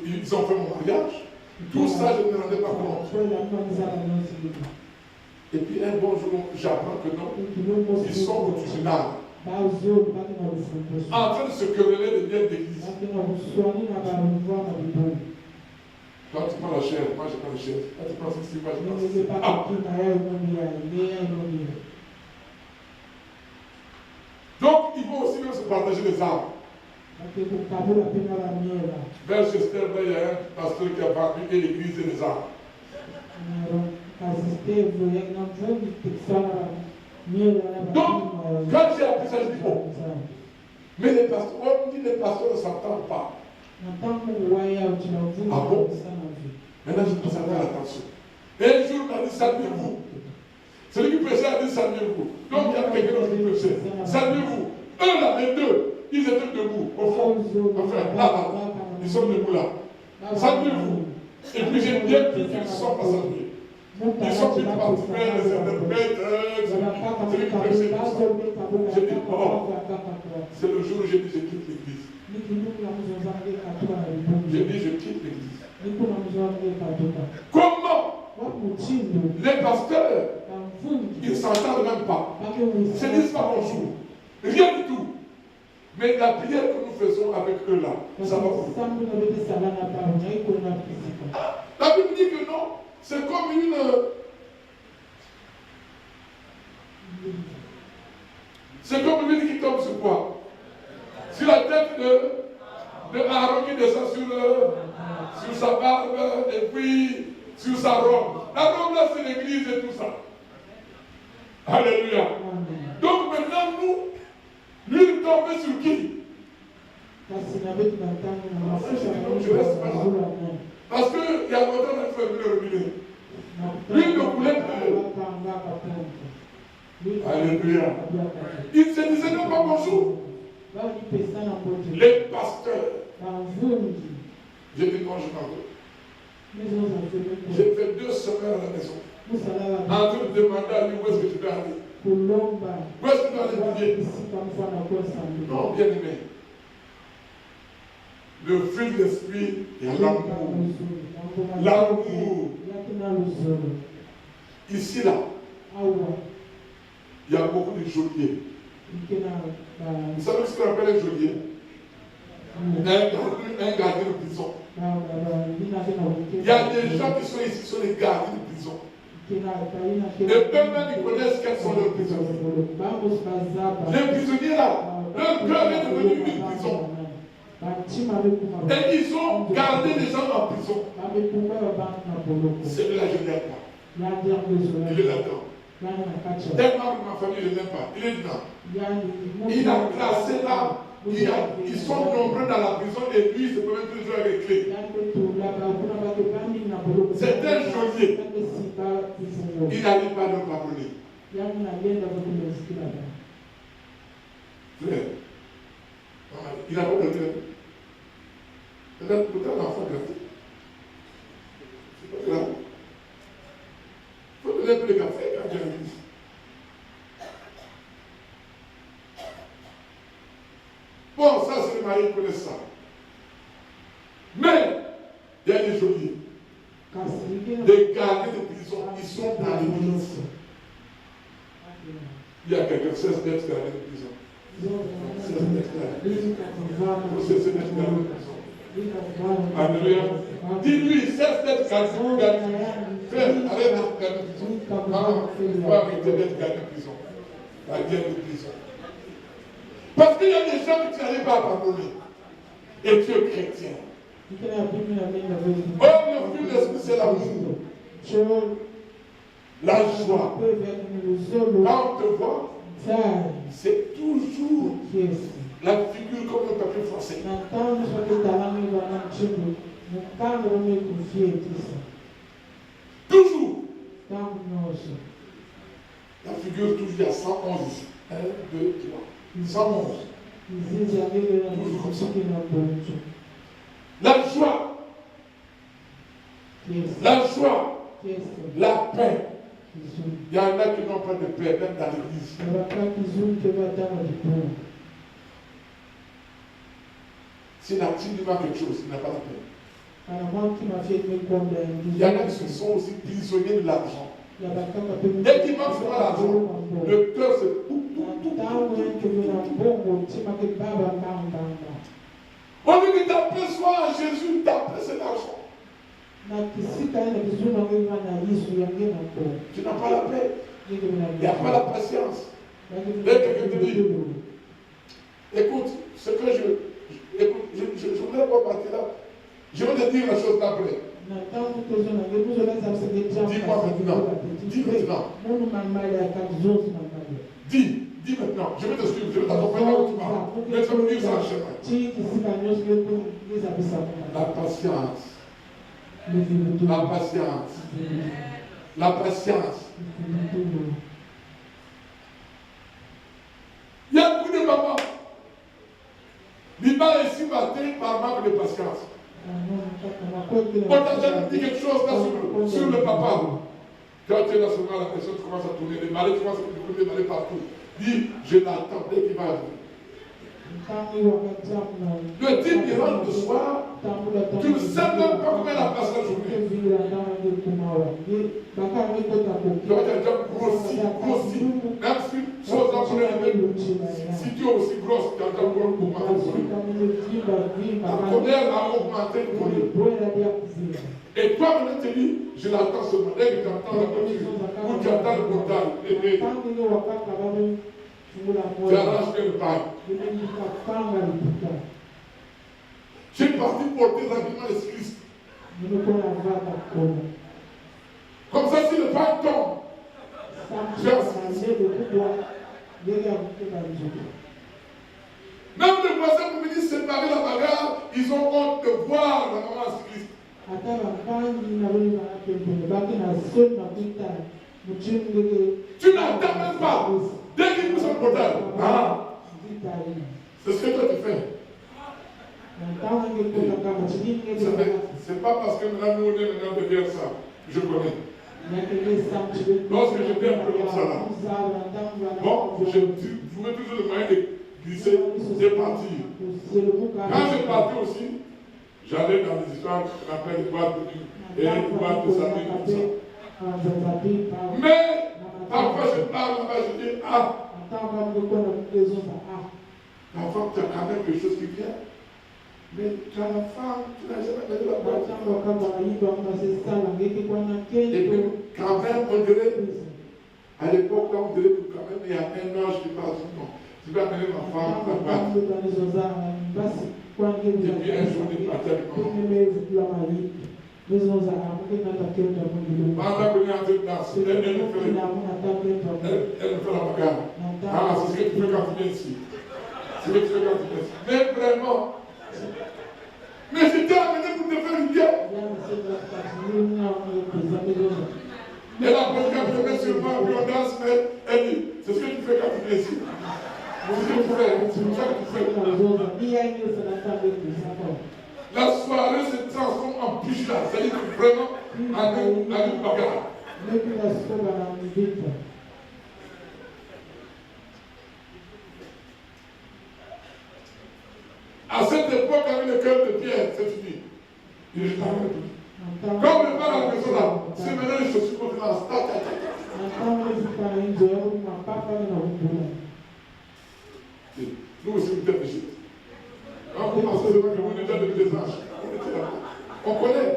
ils ont fait mon mariage. Tout ça, je ne me rendais pas compte. Et puis un bon jour, j'apprends que non, ils sont au tribunal, en train de se quereller de biens d'église. Toi, tu prends la chair, moi, je prends la chair. Toi, tu prends ceci, moi, je prends ceci. Donc, il faut aussi même se partager les armes. Vers Chester, il y a un pasteur qui a parlé l'église et les armes. Donc, quand j'ai appris ça, je dis bon. Mais les pasteurs, on dit les pasteurs ne s'entendent pas. Ah bon? Maintenant, je dois faire attention. Et un jour, on a dit saluez-vous. Celui qui prêchait a dit saluez-vous. Donc, il y a quelqu'un qui prêchait. Saluez-vous. Eux là, les deux, ils étaient debout, au fond. Enfin, là, ils sont debout là. Saluez-vous. Et puis j'ai bien vu qu'ils sont pas salués. Ils sont plus particuliers, les interprètes, celui qui prêchait tout ça. J'ai dit, oh, c'est le jour où j'ai dit je quitte l'église. J'ai dit je quitte l'église. Comment les pasteurs, ils ne s'entendent même pas. Ils ne se disent pas bonjour. Rien du tout. Mais la prière que nous faisons avec eux là, ça va vous. La Bible dit que non, c'est comme une. C'est comme l'huile qui tombe sur quoi? Sur la tête de Aaron qui descend sur sa barbe et puis sur sa robe. La robe là, c'est l'église et tout ça. Alléluia. Donc maintenant, nous, l'huile tombe sur qui? Je reste pas là. Parce qu'il y a longtemps qu'on a fait le robinet. L'huile ne coulait plus. Alléluia. Il ne se disait même pas bonjour. Les pasteurs. J'ai dit non, je m'en vais. J'ai fait 2 semaines à la maison. En train de demander à lui où est-ce que tu peux aller. Où est-ce que tu dois aller prier? Non, bien aimé. Le fruit de l'esprit est l'amour. L'amour. Ici, là, il y a beaucoup de geôliers. Vous savez ce qu'on appelle un geôlier? Un gardien de prison. Il y a des gens qui sont ici, qui sont les gardiens de prison. Et eux-mêmes, ils connaissent quels sont leurs prisonniers. Les prisonniers là, leur cœur est devenu une prison. Et ils ont gardé les gens en prison. Celui-là, je ne l'aime pas. Il est là-dedans. Tellement que ma famille ne l'aime pas. Il est dedans. Il a classé là. Ils sont nombreux dans la prison et lui, il se promène toujours avec les clés. C'est un geôlier. Il n'arrive pas à nous pardonner. Frère, il n'a pas de clé. Peut-être l'enfant gratuit. C'est pas grave. Il faut donner un peu de café quand il y a l'église. Bon, ça c'est le mari qui connaît ça. Mais, il y a des geôliers. Des gardiens de prison, ils sont dans l'église. Il y a quelqu'un, 16 d'être gardien de prison. 16 d'être gardien de prison. 16 d'être gardien de prison. Alléluia. Dis-lui, 16 d'être gardien de prison. Frère, arrête d'être gardien de prison. Maman, il faut arrêter d'être gardien de prison. Gardien de prison. Parce qu'il y a des gens que tu n'arrives pas à pardonner. Et tu es chrétien. Oh, le fruit de l'esprit, c'est l'amour. La joie. Quand on te voit, c'est toujours la figure comme le papier français. Toujours. La figure toujours, il y a 111 ici. 1, 2, 3. 111. Toujours comme ça. La joie. La joie. La paix. Il y en a qui n'ont pas de paix, même dans l'église. Si tu lui manque quelque chose, il n'a pas la paix. Il y en a qui sont aussi prisonniers de l'argent. Dès qu'il manque pas l'argent, le cœur se tout. On dit que ta paix soit à Jésus, ta paix c'est l'argent. Tu n'as pas la paix. Il n'y a pas la patience. Dès que quelqu'un te dit, écoute, ce que je voulais pas partir là. Je vais te dire la chose d'après. Dis-moi maintenant. Dis maintenant. Dis maintenant. Je vais te suivre. Je vais t'accompagner là où tu vas. Mais tu vas me dire ça en chemin. La patience. La patience. La patience. Il y a beaucoup de mamans. L'Iba est ici matin par manque de patience. On t'a jamais dit quelque chose là sur le papa. Quand tu es là seulement, la personne commence à tourner, les malais commencent à tourner, les malais partout. Dis, je l'attends dès qu'il va arriver. Le type il rentre le soir, tu ne sais même pas comment il a passé la journée. Tu vas déjà grossi. Même si chose si tu es aussi grosse, tu as déjà augmenté le volume. La colère a augmenté le volume. Et toi, maintenant, tu dis, je l'attends seulement. Dès que tu entends la voiture, ou tu entends le portail, tu arranges le pain. Je suis parti porter l'habillement de Christ. Comme ça, si le pain tombe, même les voisins pour venir séparer la bagarre, ils ont honte de voir la maman Christ. Tu n'attends même pas. Dès qu'il pousse le portail, c'est ce que toi tu fais. C'est pas parce que maintenant nous on est maintenant derrière ça. Je connais. Lorsque j'étais un peu comme ça là, bon, je trouvais toujours le moyen de glisser, de partir. Quand je partais aussi, j'allais dans les histoires qu'on appelle les boîtes de nuit et les boîtes de samedi comme ça. Mais parfois je parle là-bas, je dis, ta femme, tu as quand même quelque chose qui vient. Mais tu as la femme, tu n'as jamais donné la boîte. Et puis, quand même, on dirait, à l'époque, là, on dirait que quand même, il y a un ange qui passe. Non, tu vas amener ma femme, la boîte. Et puis, un jour, il est parti avec maman. Pendant qu'on est en train de danser, elle fait la bagarre. C'est ce que tu fais quand tu viens ici. C'est ce que tu fais quand tu viens ici. Mais vraiment, mais je t'ai amené pour te faire du bien. Et la présidente se met sur moi, puis on danse, mais elle dit, c'est ce que tu fais quand tu viens ici. C'est ce que tu fais, c'est ça que tu fais. La soirée se transforme en pugilat, c'est-à-dire vraiment en une bagarre. À cette époque, avec le cœur de pierre, c'est fini. Il est arrivé tout. Comme le père à la maison là, c'est maintenant les chaussures contre la stat. Nous aussi, nous sommes d'Égypte. On pense que on est déjà depuis des âges. On connaît.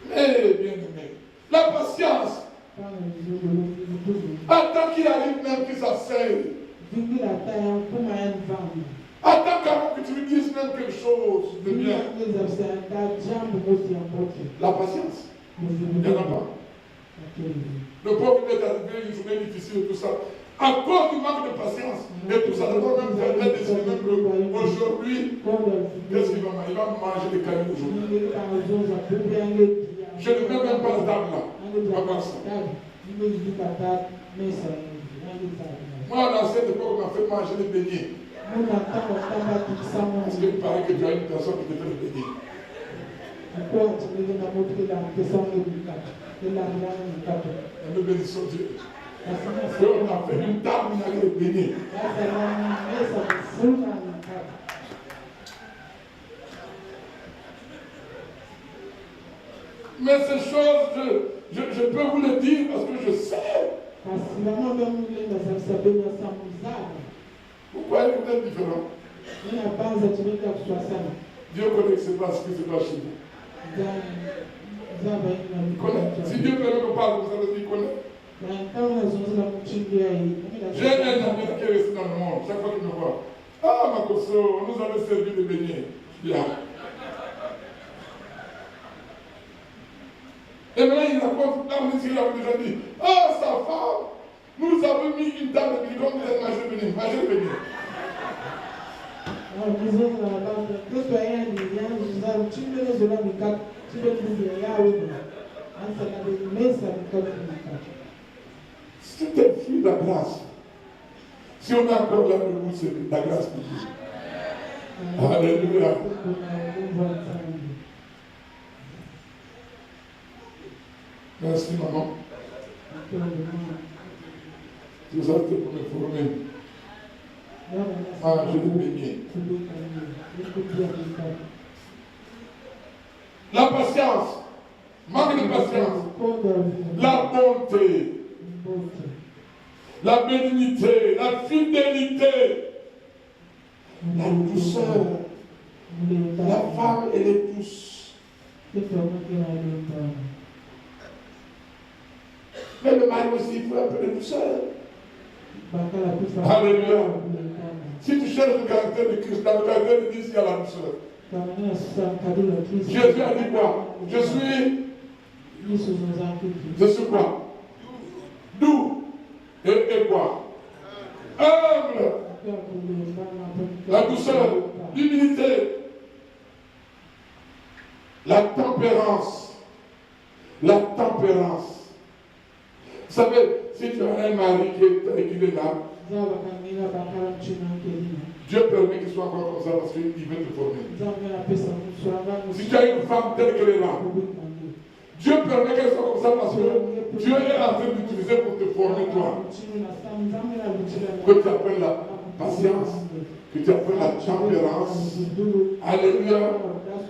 Mais bien aimé, la patience. Attends qu'il arrive même qu'il s'asseye. Attends quand même que tu lui dises même quelque chose de bien. La patience. Il n'y en a pas. Le pauvre est arrivé une journée difficile et tout ça. À cause du manque de patience et tout ça, d'abord même faire décider même que aujourd'hui, qu'est-ce qu'il va manger? Il va manger des cailloux aujourd'hui. Je ne mets même pas la table là. On va voir ça. Moi, à l'ancienne époque, on m'a fait manger des beignets. Parce qu'il paraît que tu as une personne qui te fait des beignets. Nous bénissons Dieu. Et on a fait une table avec les beignets. Mais ces choses, je peux vous le dire parce que je sais. Vous croyez que vous êtes différent? Dieu connaît que ce n'est pas ce qui se passe chez vous. Si Dieu veut qu'on parle comme ça, il connaît. J'ai un ami qui est resté dans le monde. Chaque fois qu'il me voit, ah, Makoso, on nous avait servi de beignets. Bien. Et maintenant, il raconte, là, il avait déjà dit, ah, sa femme, nous avons mis une table de beignets, comme vous êtes mangé le beignet, mangez le beignet. Si tu es fruit de la grâce, si on a encore là le goût, c'est la grâce de Dieu. Alléluia. Merci, maman. Tout ça, c'était pour me former. Ah, je l'ai baigné. La patience. Manque de patience. La bonté. La bénignité. La fidélité. La douceur. La femme, elle est douce. Mais le mari aussi, il faut un peu de douceur. Alléluia. Si tu cherches le caractère de Christ, dans le caractère de Christ, il y a la douceur. Jésus a dit quoi? Je suis quoi? Doux. Et quoi? Humble. La douceur, l'humilité, la tempérance. La tempérance. Vous savez, si tu as un mari qui est là, Dieu permet qu'il soit encore comme ça parce qu'il veut te former. Si tu as une femme telle qu'elle est là, Dieu permet qu'elle soit comme ça parce que Dieu est en train d'utiliser pour te former toi. Que tu appelles la patience, que tu appelles la tempérance. Alléluia.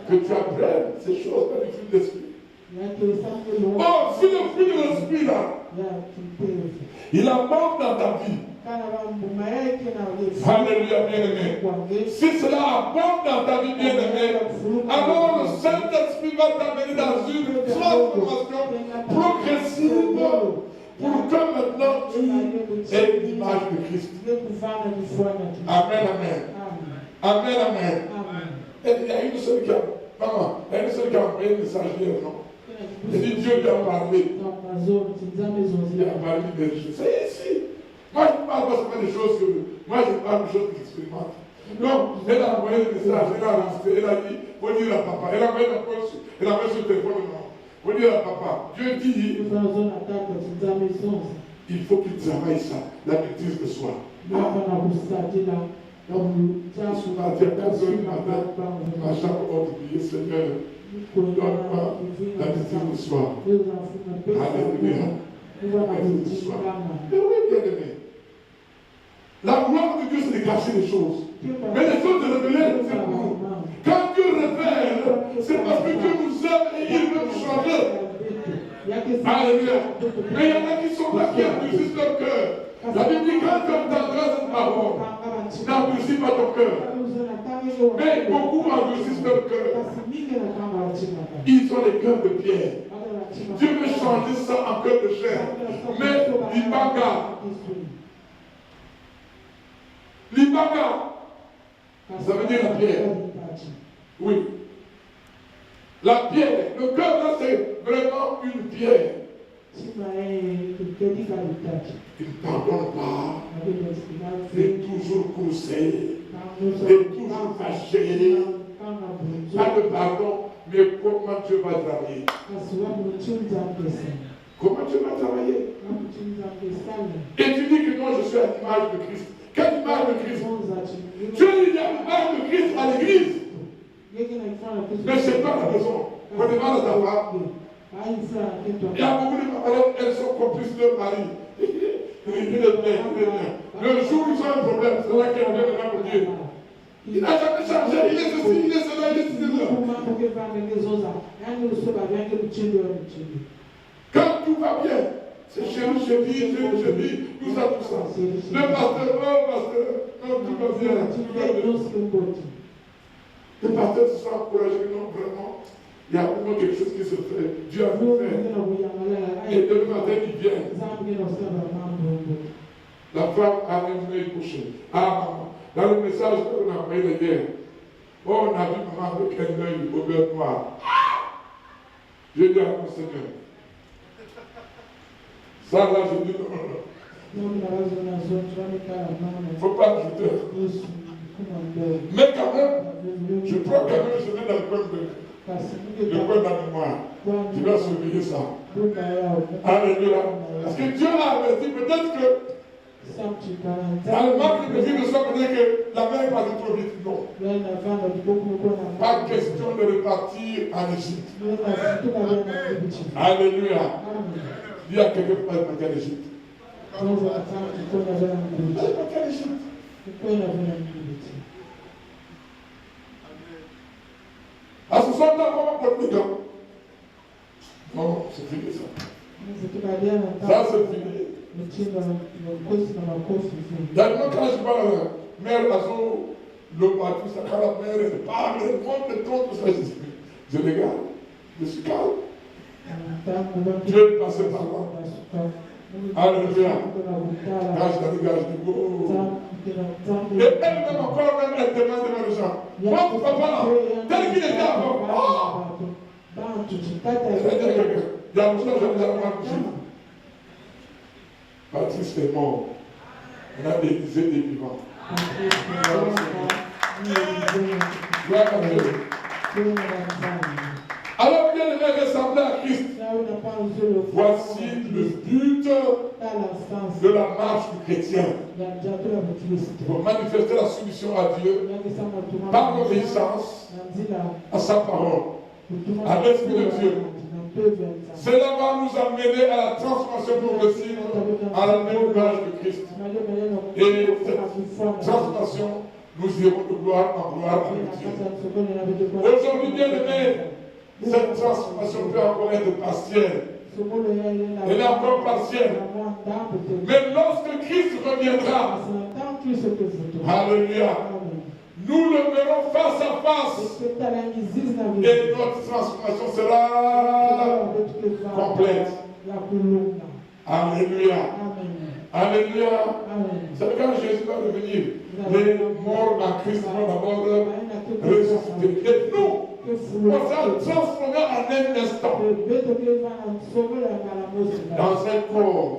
Que tu apprennes ces choses dans le fruit de l'esprit. Oh, si le fruit de l'esprit là, il abonde dans ta vie. Alléluia, bien-aimé. Si cela abonde dans ta vie, bien-aimé, alors le Saint-Esprit va t'amener dans une transformation progressive pour que maintenant tu aies l'image de Christ. Amen, amen. Amen, amen. Et il y a une seule qui a, maman, il y a une seule qui a envoyé un message hier, non? Et dit Dieu lui a parlé. Il a parlé des choses. C'est ici. Moi, je ne parle pas seulement des choses que. Moi, je parle des choses que j'expérimente. Donc, elle a envoyé le message, elle a enregistré, elle a dit, il faut dire à papa. Elle a envoyé la poste, elle a envoyé sur le téléphone, non. Il faut dire à papa. Dieu dit, il faut qu'il travaille ça, la maîtrise de soi. Donc, ce matin, à 15h du matin, à chaque heure de prier, Seigneur, donne-moi la maîtrise de soi. Alléluia. La maîtrise de soi. Mais oui, bien-aimé. La gloire de Dieu, c'est de cacher les choses. Mais les choses de révéler, c'est pour nous. Quand Dieu révèle, c'est parce que Dieu nous aime et il veut nous changer. Alléluia. Mais il y en a qui sont là, qui endurcissent leur cœur. La Bible dit, quand tu entendras cette parole, n'endurcis pas ton cœur. Mais beaucoup endurcissent leur cœur. Ils ont les cœurs de pierre. Dieu veut changer ça en cœur de chair. Mais l'Ibaga, ça veut dire la pierre. Oui. La pierre, le cœur là, c'est vraiment une pierre. Il ne pardonne pas. Il est toujours poussé. Il est toujours fâché. Pas de pardon, mais comment Dieu va travailler. Comment tu vas travailler? Et tu dis que moi je suis à l'image de Christ. Quelle image de Christ? Tu es l'image de Christ à l'église. Mais c'est pas la maison. On demande à ta femme. Il y a beaucoup de femmes, elles sont complices de leur mari. Il est bien. Le jour où ils ont un problème, c'est là qu'elle vient de pour Dieu. Il n'a jamais changé, il est ceci, il est cela, il est cela. Quand tout va bien, c'est chérie, nous avons tout ça. Le pasteur, non, tout va bien. Le pasteur se sent encouragé, non, vraiment. Il y a vraiment quelque chose qui se fait. Dieu a fait. Et demain matin, il vient. La femme a ramené coucher. Ah, dans le message qu'on a envoyé hier, oh, on a vu maman avec un œil au beurre noir. Je dis à mon Seigneur. Ça là, je dis non. Il ne faut pas ajouter. Mais quand même, je prends quand même, je mets dans le coin de la mémoire. Tu vas surveiller ça. Alléluia. Parce que Dieu l'a averti, peut-être que dans le manque de vie de soi, peut-être que la mère va trop vite. Non. Pas question de repartir en Égypte. Alléluia. Il y a quelqu'un qui va repartir en Égypte. À ce soir, comment on peut le dire? Non, c'est fini ça. Ça, c'est fini. D'ailleurs, quand je parle à la mère, le bateau, ça, quand la mère elle parle, elle monte le ton, tout ça, je regarde, je suis calme. Dieu est passé par là. Alléluia. Quand je regarde, je dis, oh. Et elle-même encore, elle demande devant les gens. Mon papa là, tel qu'il était avant. Oh! Il y a longtemps, je vous ai dit. Patrice est mort. On a des dizaines de vivants. Gloire à Dieu. Alors bien aimé, ressembler à Christ. Voici le but de la marche du chrétien. Pour manifester la soumission à Dieu par l'obéissance à sa parole, à l'Esprit de Dieu. Cela va nous amener à la transformation progressive à la même image de Christ. Et cette transformation, nous irons de gloire en gloire avec Dieu. Aujourd'hui, bien aimé, cette transformation peut encore être partielle. Elle est encore partielle. Mais lorsque Christ reviendra, alléluia, nous le verrons face à face. Et notre transformation sera complète. Alléluia. Alléluia. C'est quand Jésus va revenir. Les morts en Christ vont d'abord ressusciter. Et nous, on sera transformés en un instant. Dans un corps.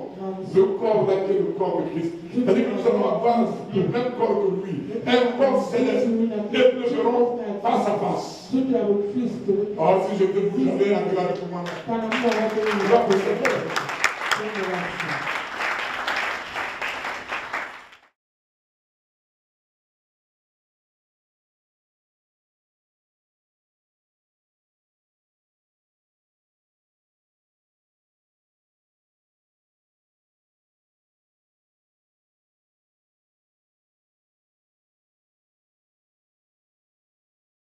Le corps là qui est le corps de Christ. C'est-à-dire que nous allons avoir le même corps que lui. Un corps céleste. Et nous le verrons face à face. Or, si je te vous j'allais agréer avec moi.